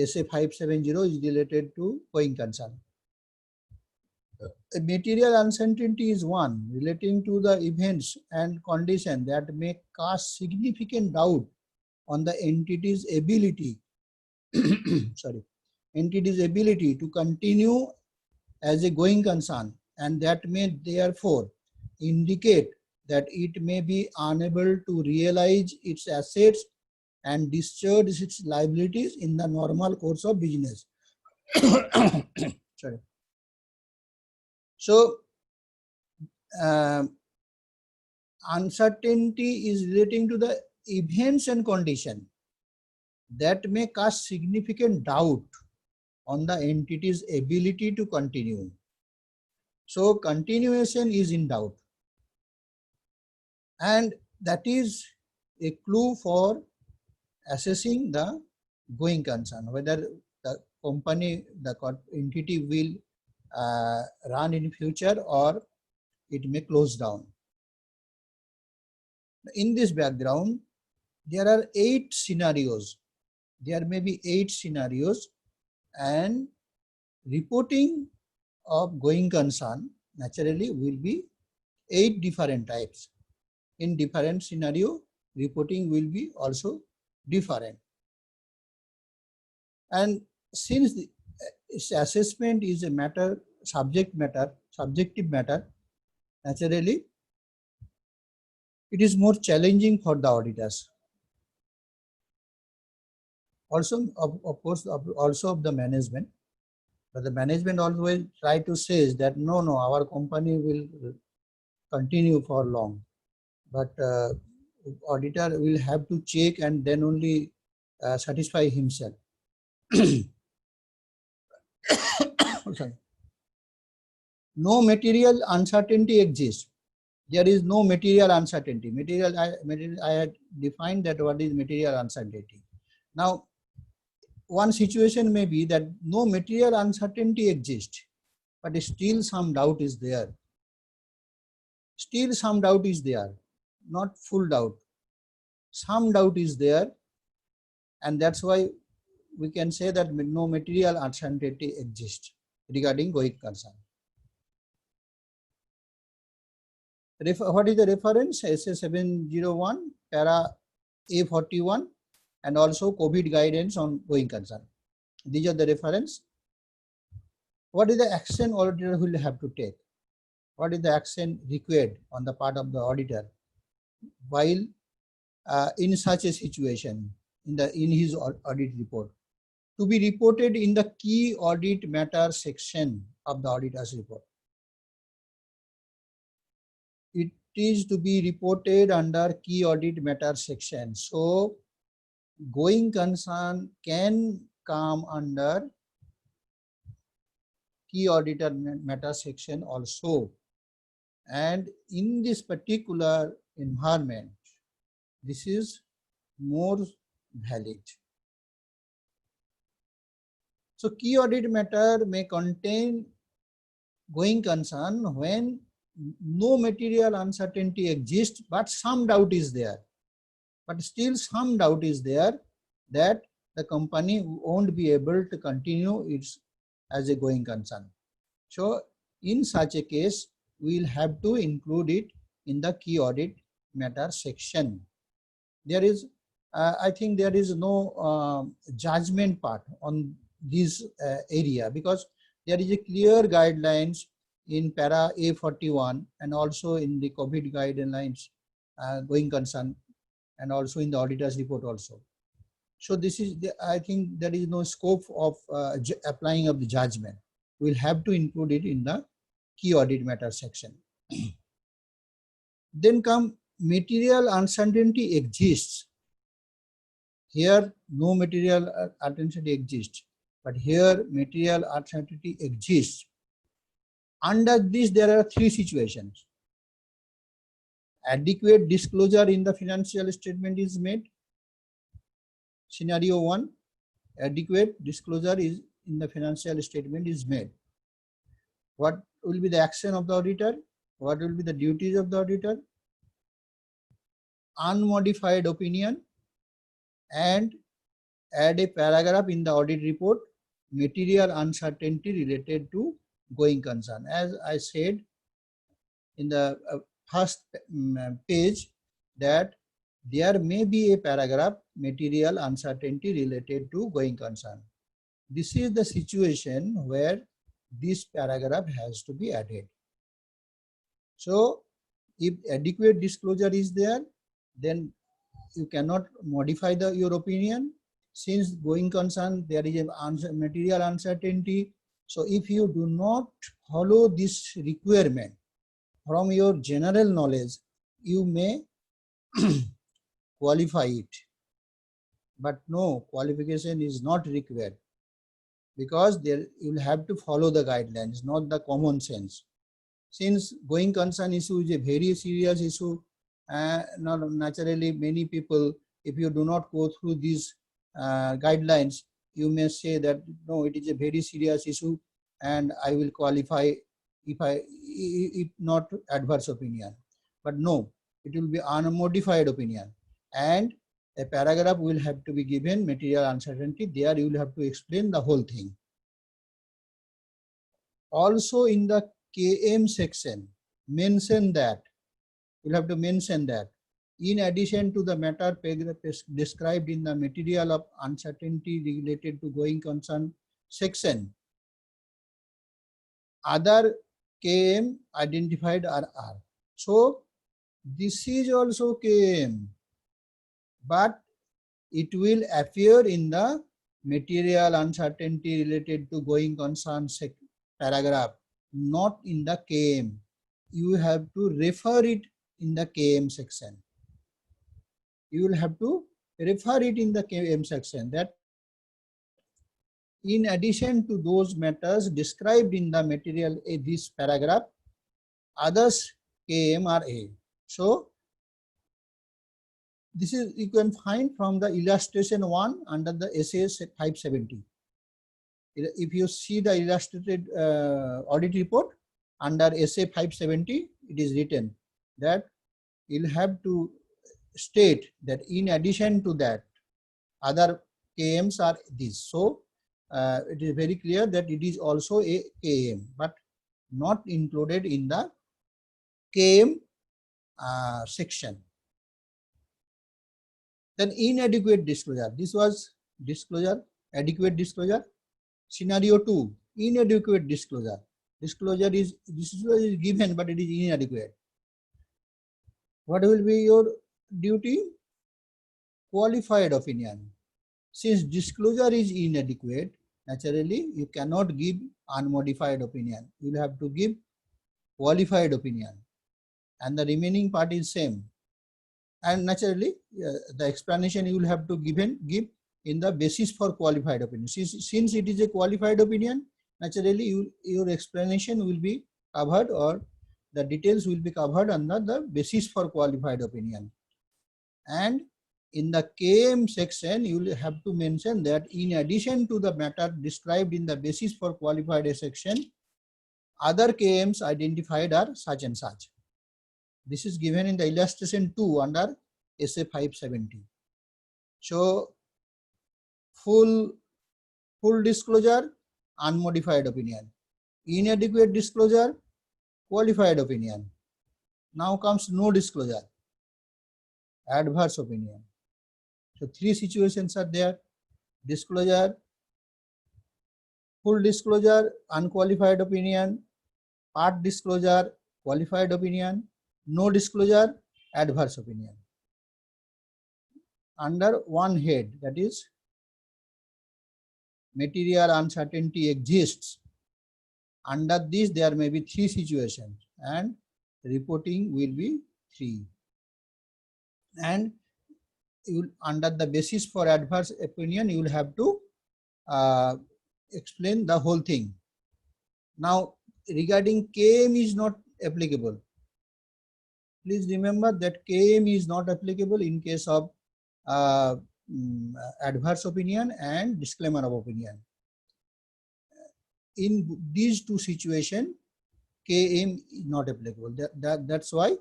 SA 570 is related to going concern. A material uncertainty is one relating to the events and conditions that may cast significant doubt on the entity's ability to continue as a going concern, and that may therefore indicate that it may be unable to realize its assets and discharge its liabilities in the normal course of business. Sorry. So, uncertainty is relating to the events and conditions that may cast significant doubt on the entity's ability to continue. So, continuation is in doubt. And that is a clue for assessing the going concern, whether the company, the entity will run in future or it may close down. In this background, there are 8 scenarios. There may be 8 scenarios, and reporting of going concern naturally will be 8 different types. In different scenario, reporting will be also different. And since the assessment is a matter, subjective matter, naturally it is more challenging for the auditors. Also, of course, also of the management. But the management always try to say that no, our company will continue for long. But auditor will have to check and then only satisfy himself. Sorry. No material uncertainty exists. There is no material uncertainty. I had defined that what is material uncertainty. Now, one situation may be that no material uncertainty exists, but still some doubt is there. Still some doubt is there, not full doubt. Some doubt is there, and that's why we can say that no material uncertainty exists regarding going concern. What is the reference? SA 701, para A41, and also COVID guidance on going concern. These are the reference. What is the action auditor will have to take? What is the action required on the part of the auditor while in such a situation in his audit report? To be reported in the key audit matter section of the auditor's report. It is to be reported under key audit matter section. So going concern can come under key auditor matter section also. And in this particular environment, this is more valid. So key audit matter may contain going concern when no material uncertainty exists, but some doubt is there. But still some doubt is there that the company won't be able to continue its as a going concern. So in such a case, we will have to include it in the key audit matter section. There is, I think there is no judgment part on this area, because there is a clear guidelines in para A41 and also in the COVID guidelines going concern, and also in the auditor's report also. So this is, I think there is no scope of applying of the judgment. We'll have to include it in the key audit matter section. Then come material uncertainty exists. Here no material uncertainty exists, but here material uncertainty exists. Under this, there are 3 situations. Adequate disclosure in the financial statement is made. Scenario 1, adequate disclosure is in the financial statement is made. What will be the action of the auditor? What will be the duties of the auditor? Unmodified opinion, and add a paragraph in the audit report, material uncertainty related to going concern. As I said in the first page, that there may be a paragraph, material uncertainty related to going concern. This is the situation where this paragraph has to be added. So if adequate disclosure is there, then you cannot modify your opinion. Since going concern, there is a material uncertainty. So if you do not follow this requirement from your general knowledge, you may qualify it. But no, qualification is not required, because there you will have to follow the guidelines, not the common sense. Since going concern issue is a very serious issue, Now, naturally, many people, if you do not go through these guidelines, you may say that no, it is a very serious issue, and I will qualify if not adverse opinion. But no, it will be unmodified opinion, and a paragraph will have to be given material uncertainty. There you will have to explain the whole thing. Also in the KM section, mention that, you'll have to mention that in addition to the matter described in the material of uncertainty related to going concern section, other KM identified are R. So this is also KM, but it will appear in the material uncertainty related to going concern paragraph, not in the KM. You have to refer it in the KM section. You will have to refer it in the KM section, that in addition to those matters described in the material this paragraph, others KM are A. So this is, you can find from the illustration 1 under the SAS 570. If you see the illustrated audit report under SA 570, it is written that you'll have to state that in addition to that, other KMs are these. So it is very clear that it is also a KM, but not included in the KM section. Then inadequate disclosure. This was disclosure, adequate disclosure. Scenario 2, inadequate disclosure. Disclosure is given, but it is inadequate. What will be your duty? Qualified opinion. Since disclosure is inadequate, naturally you cannot give unmodified opinion. You will have to give qualified opinion, and the remaining part is same. And naturally, the explanation you will have to give in the basis for qualified opinion. Since it is a qualified opinion, naturally your explanation will be covered, or the details will be covered under the basis for qualified opinion. And in the KM section, you will have to mention that in addition to the matter described in the basis for qualified section, other KMs identified are such and such. This is given in the illustration 2 under SA 570. So full disclosure, unmodified opinion. Inadequate disclosure, qualified opinion. Now comes no disclosure, adverse opinion. So 3 situations are there: disclosure, full disclosure, unqualified opinion; part disclosure, qualified opinion; no disclosure, adverse opinion. Under one head, that is material uncertainty exists. Under this there may be 3 situations, and reporting will be 3. And you, under the basis for adverse opinion, you will have to explain the whole thing. Now regarding KM is not applicable. Please remember that KM is not applicable in case of adverse opinion and disclaimer of opinion. In these 2 situations, KM is not applicable. That's why,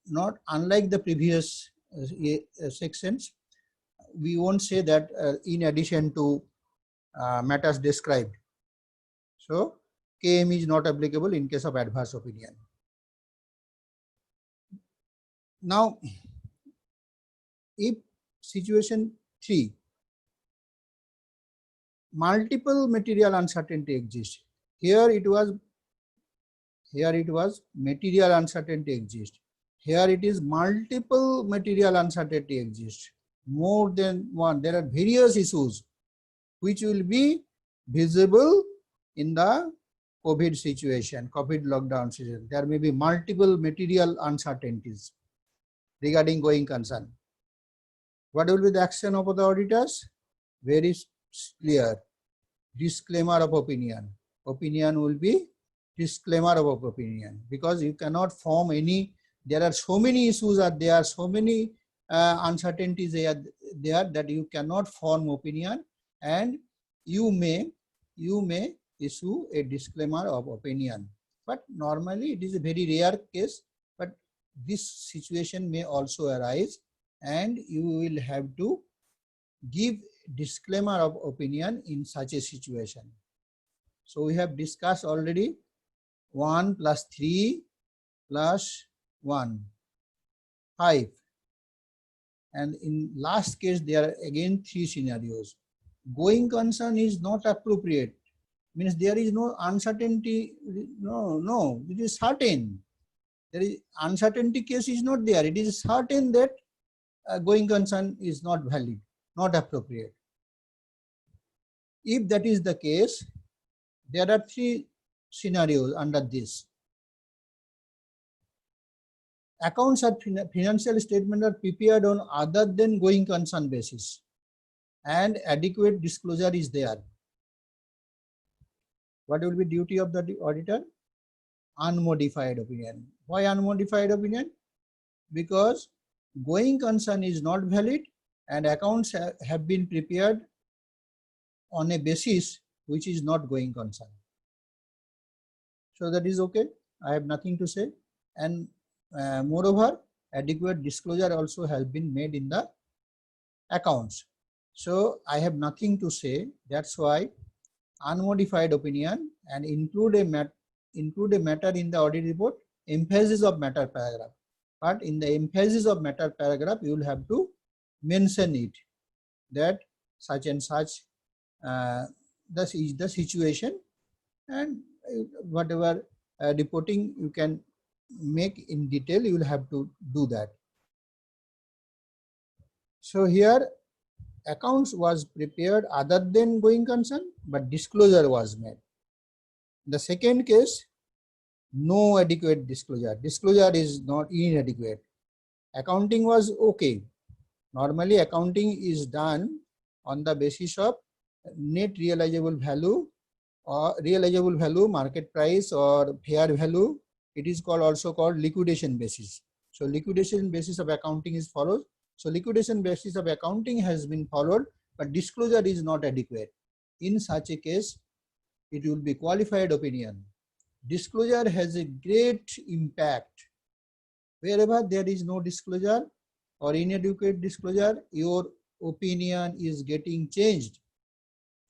not unlike the previous sections, we won't say that in addition to matters described. So KM is not applicable in case of adverse opinion. Now, if situation 3, multiple material uncertainty exists. Here it was material uncertainty exists. Here it is multiple material uncertainty exists. More than one. There are various issues which will be visible in the COVID situation, COVID lockdown situation. There may be multiple material uncertainties regarding going concern. What will be the action of the auditors? Very clear. Disclaimer of opinion. Opinion will be disclaimer of opinion, because you cannot form any there are so many issues are there, so many uncertainties are there that you cannot form opinion, and you may issue a disclaimer of opinion. But normally it is a very rare case, but this situation may also arise and you will have to give disclaimer of opinion in such a situation. So we have discussed already 1 plus 3 plus 1, 5. And in last case, there are again 3 scenarios. Going concern is not appropriate. Means there is no uncertainty. No, it is certain. There is uncertainty case is not there. It is certain that going concern is not valid, not appropriate. If that is the case, there are 3 scenarios under this. Accounts or financial statement are prepared on other than going concern basis, and adequate disclosure is there. What will be duty of the auditor? Unmodified opinion. Why unmodified opinion? Because going concern is not valid and accounts have been prepared on a basis which is not going concern. So that is okay. I have nothing to say. And moreover, adequate disclosure also has been made in the accounts. So I have nothing to say. That's why unmodified opinion, and include a matter in the audit report, emphasis of matter paragraph. But in the emphasis of matter paragraph, you will have to mention it that such and such this is the situation, and whatever reporting you can make in detail, you will have to do that. So here accounts was prepared other than going concern, but disclosure was made. The second case, no adequate disclosure. Disclosure is not inadequate. Accounting was okay. Normally accounting is done on the basis of net realizable value or realizable value, market price or fair value. It is also called liquidation basis. So liquidation basis of accounting is followed. So liquidation basis of accounting has been followed, but disclosure is not adequate. In such a case, it will be qualified opinion. Disclosure has a great impact. Wherever there is no disclosure or inadequate disclosure, your opinion is getting changed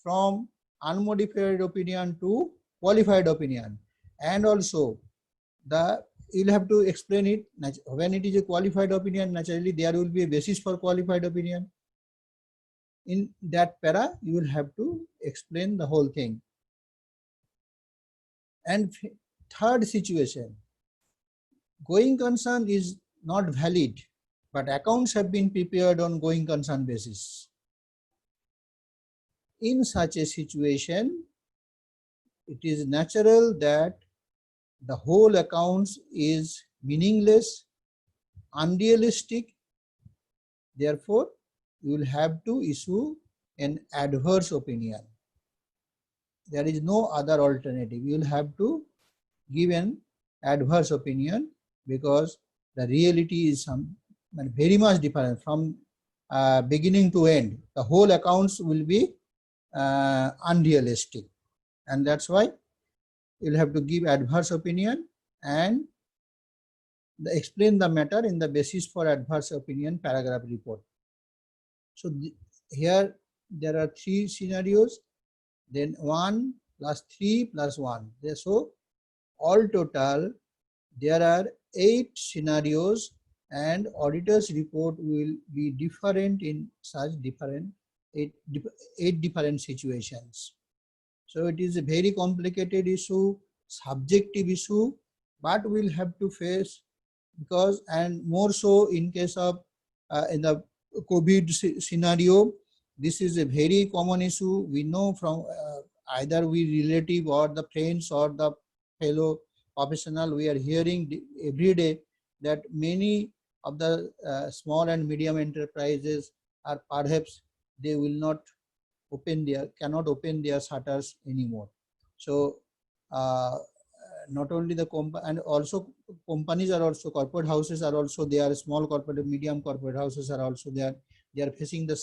from unmodified opinion to qualified opinion. And also you'll have to explain it. When it is a qualified opinion, naturally there will be a basis for qualified opinion. In that para, you will have to explain the whole thing. And third situation, going concern is not valid, but accounts have been prepared on going concern basis. In such a situation, it is natural that the whole accounts is meaningless, unrealistic. Therefore, you will have to issue an adverse opinion. There is no other alternative. You will have to give an adverse opinion because the reality is very much different from beginning to end. The whole accounts will be unrealistic, and that's why you'll have to give adverse opinion and explain the matter in the basis for adverse opinion paragraph report. So here there are 3 scenarios, then 1 plus 3 plus 1. So all total there are 8 scenarios, and auditor's report will be different in such different 8 different situations. So it is a very complicated issue, subjective issue, but we'll have to face, because, and more so in case of in the COVID scenario, this is a very common issue. We know from either we relative or the friends or the fellow professional, we are hearing every day that many of the small and medium enterprises are perhaps they will not cannot open their shutters anymore. So not only the company, and also companies are also, corporate houses are also there, small corporate, medium corporate houses are also there. They are facing the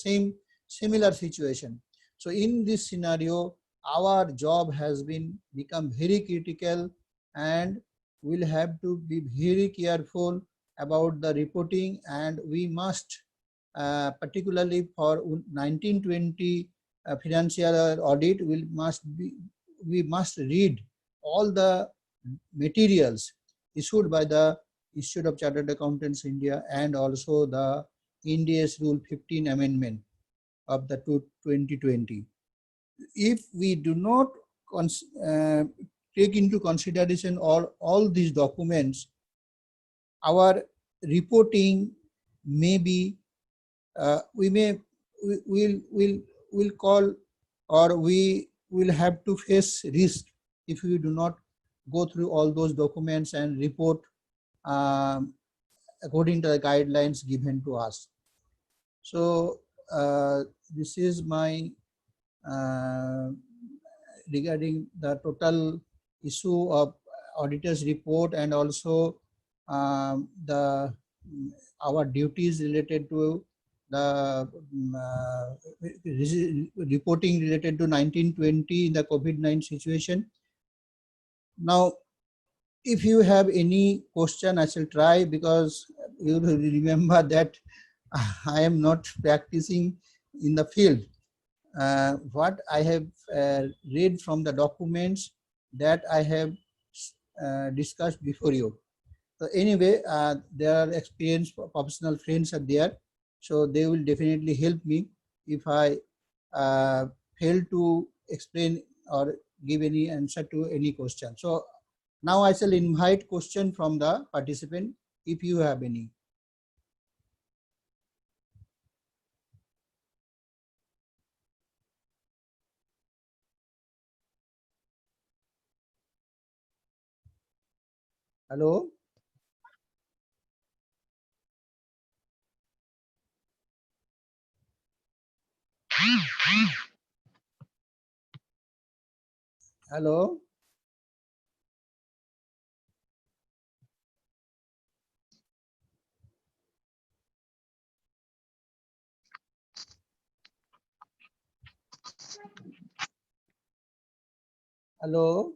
similar situation. So in this scenario, our job has become very critical, and we'll have to be very careful about the reporting, and we must, particularly for 1920 financial audit, we must read all the materials issued by the Institute of Chartered Accountants India, and also the India's Rule 15 amendment of the 2020. If we do not take into consideration all these documents, our reporting may be, we'll call, or we will have to face risk if we do not go through all those documents and report according to the guidelines given to us. So this is my regarding the total issue of auditor's report, and also our duties related to the reporting related to 1920 in the COVID-19 situation. Now, if you have any question, I shall try, because you will remember that I am not practicing in the field. What I have read from the documents that I have discussed before you. So anyway, there are experienced professional friends are there, so they will definitely help me if I fail to explain or give any answer to any question. So now I shall invite question from the participant if you have any. Hello? Hello? Hello?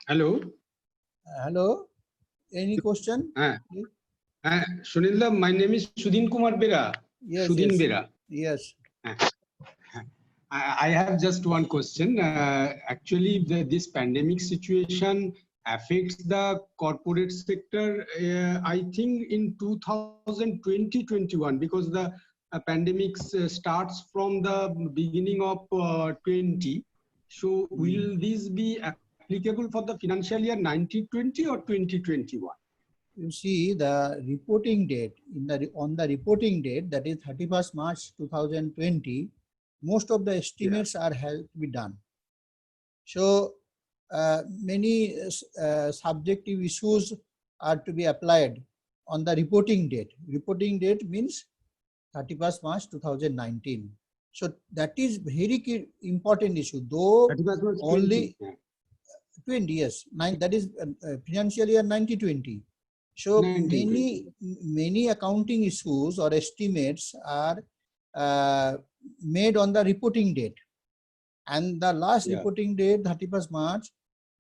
Hello. Hello? Any question? Sunilda, my name is Sudhin Kumar Bera. Yes, Sudhin yes. Bera. Yes. I have just one question. Actually, this pandemic situation affects the corporate sector, I think in 2020-21, because the pandemic starts from the beginning of 20. So will this be applicable for the financial year 1920 or 2021? You see the reporting date on the reporting date, that is 31st March 2020, most of the estimates are held to be done. So many subjective issues are to be applied on the reporting date. Reporting date means 31st March 2019. So that is very important issue, though only 20 years. That is financial year 1920. So many accounting issues or estimates are made on the reporting date, and the last reporting date 31st March,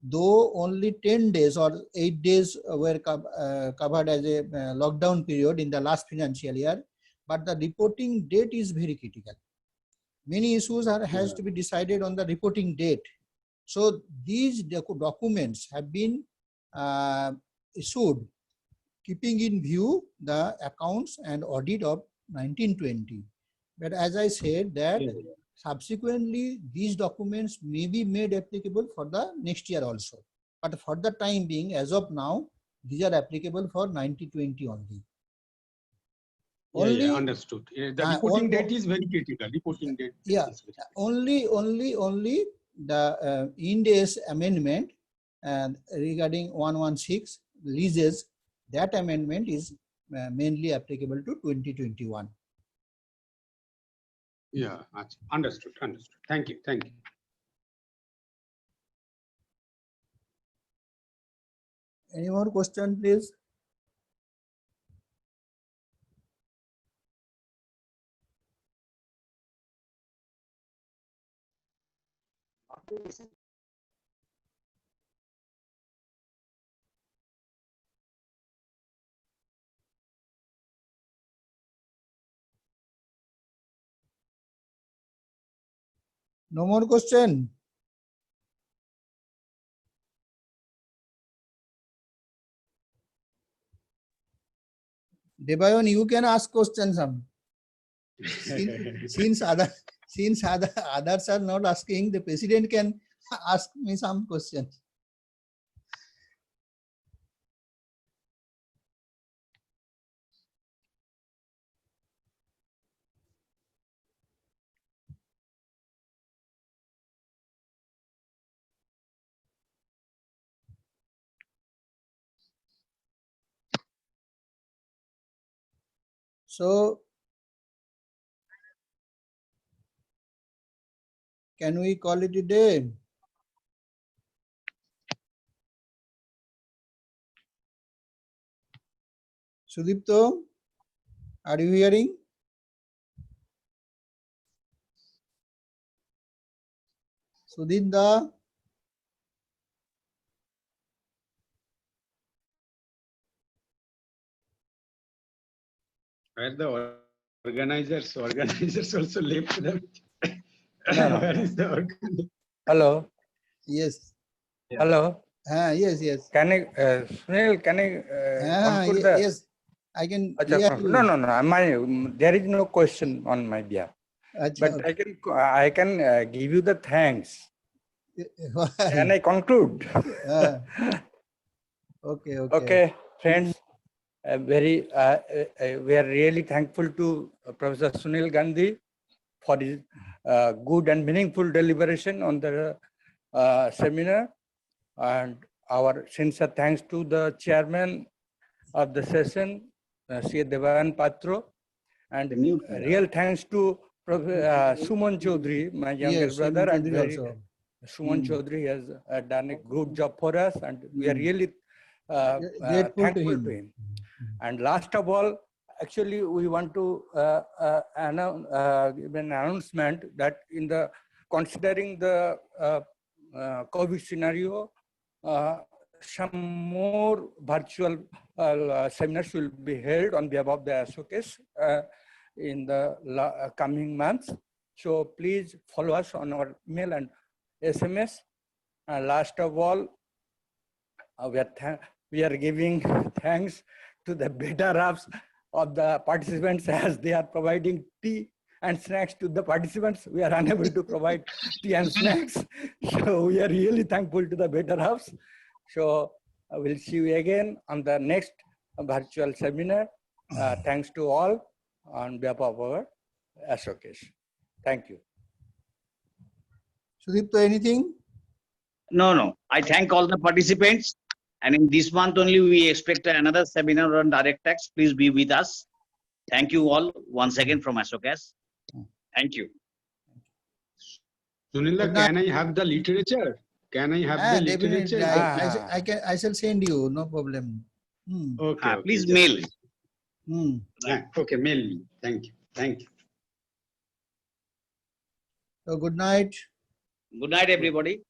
though only 10 days or 8 days were covered as a lockdown period in the last financial year, but the reporting date is very critical. Many issues has to be decided on the reporting date. So these documents have been issued keeping in view the accounts and audit of 1920. But as I said that subsequently these documents may be made applicable for the next year also. But for the time being, as of now, these are applicable for 1920 only. Understood. The reporting date is very critical. Reporting date. Only the Ind AS amendment regarding 116 leases, that amendment is mainly applicable to 2021. Yeah, understood. Thank you. Any more question, please? No more question. Debayon, you can ask questions. Since others are not asking, the president can ask me some questions. So, can we call it a day? Sudipto, are you hearing? Sudinda, Where the organizers also left them. No. Where is the organizer? Hello. yes. Hello. Yes. Can I, Sunil, can I conclude the? Yes, I can. Acha, hear conclude. you. No. There is no question on my behalf. Acha, But I can give you the thanks. why? Can I conclude? Okay. Okay, friends. We are really thankful to Professor Sunil Gandhi for his good and meaningful deliberation on the seminar, and our sincere thanks to the chairman of the session, C. Devayan Patro, and real thanks to Suman Chaudhary, my younger Yes, brother, and also. Suman Chaudhary has done a good job for us, and we are really Grateful to thankful him. to him. And last of all, actually, we want to give an announcement that in the considering the COVID scenario, some more virtual seminars will be held on behalf of the ASOCAS in the coming months. So please follow us on our email and SMS. And last of all, we are giving thanks to the better halves of the participants as they are providing tea and snacks to the participants. We are unable to provide tea and snacks. So we are really thankful to the better halves. So we'll see you again on the next virtual seminar. Thanks to all on behalf of our ASOCAS. Thank you. Sudipto, anything? No. I thank all the participants. And in this month only, we expect another seminar on direct tax. Please be with us. Thank you all once again from ASOCAS. Thank you. Sunila, can I have the literature? Can I have the Definitely. literature? I shall send you. No problem. Okay. Please just mail. Okay, mail me. Thank you. So good night. Good night, everybody.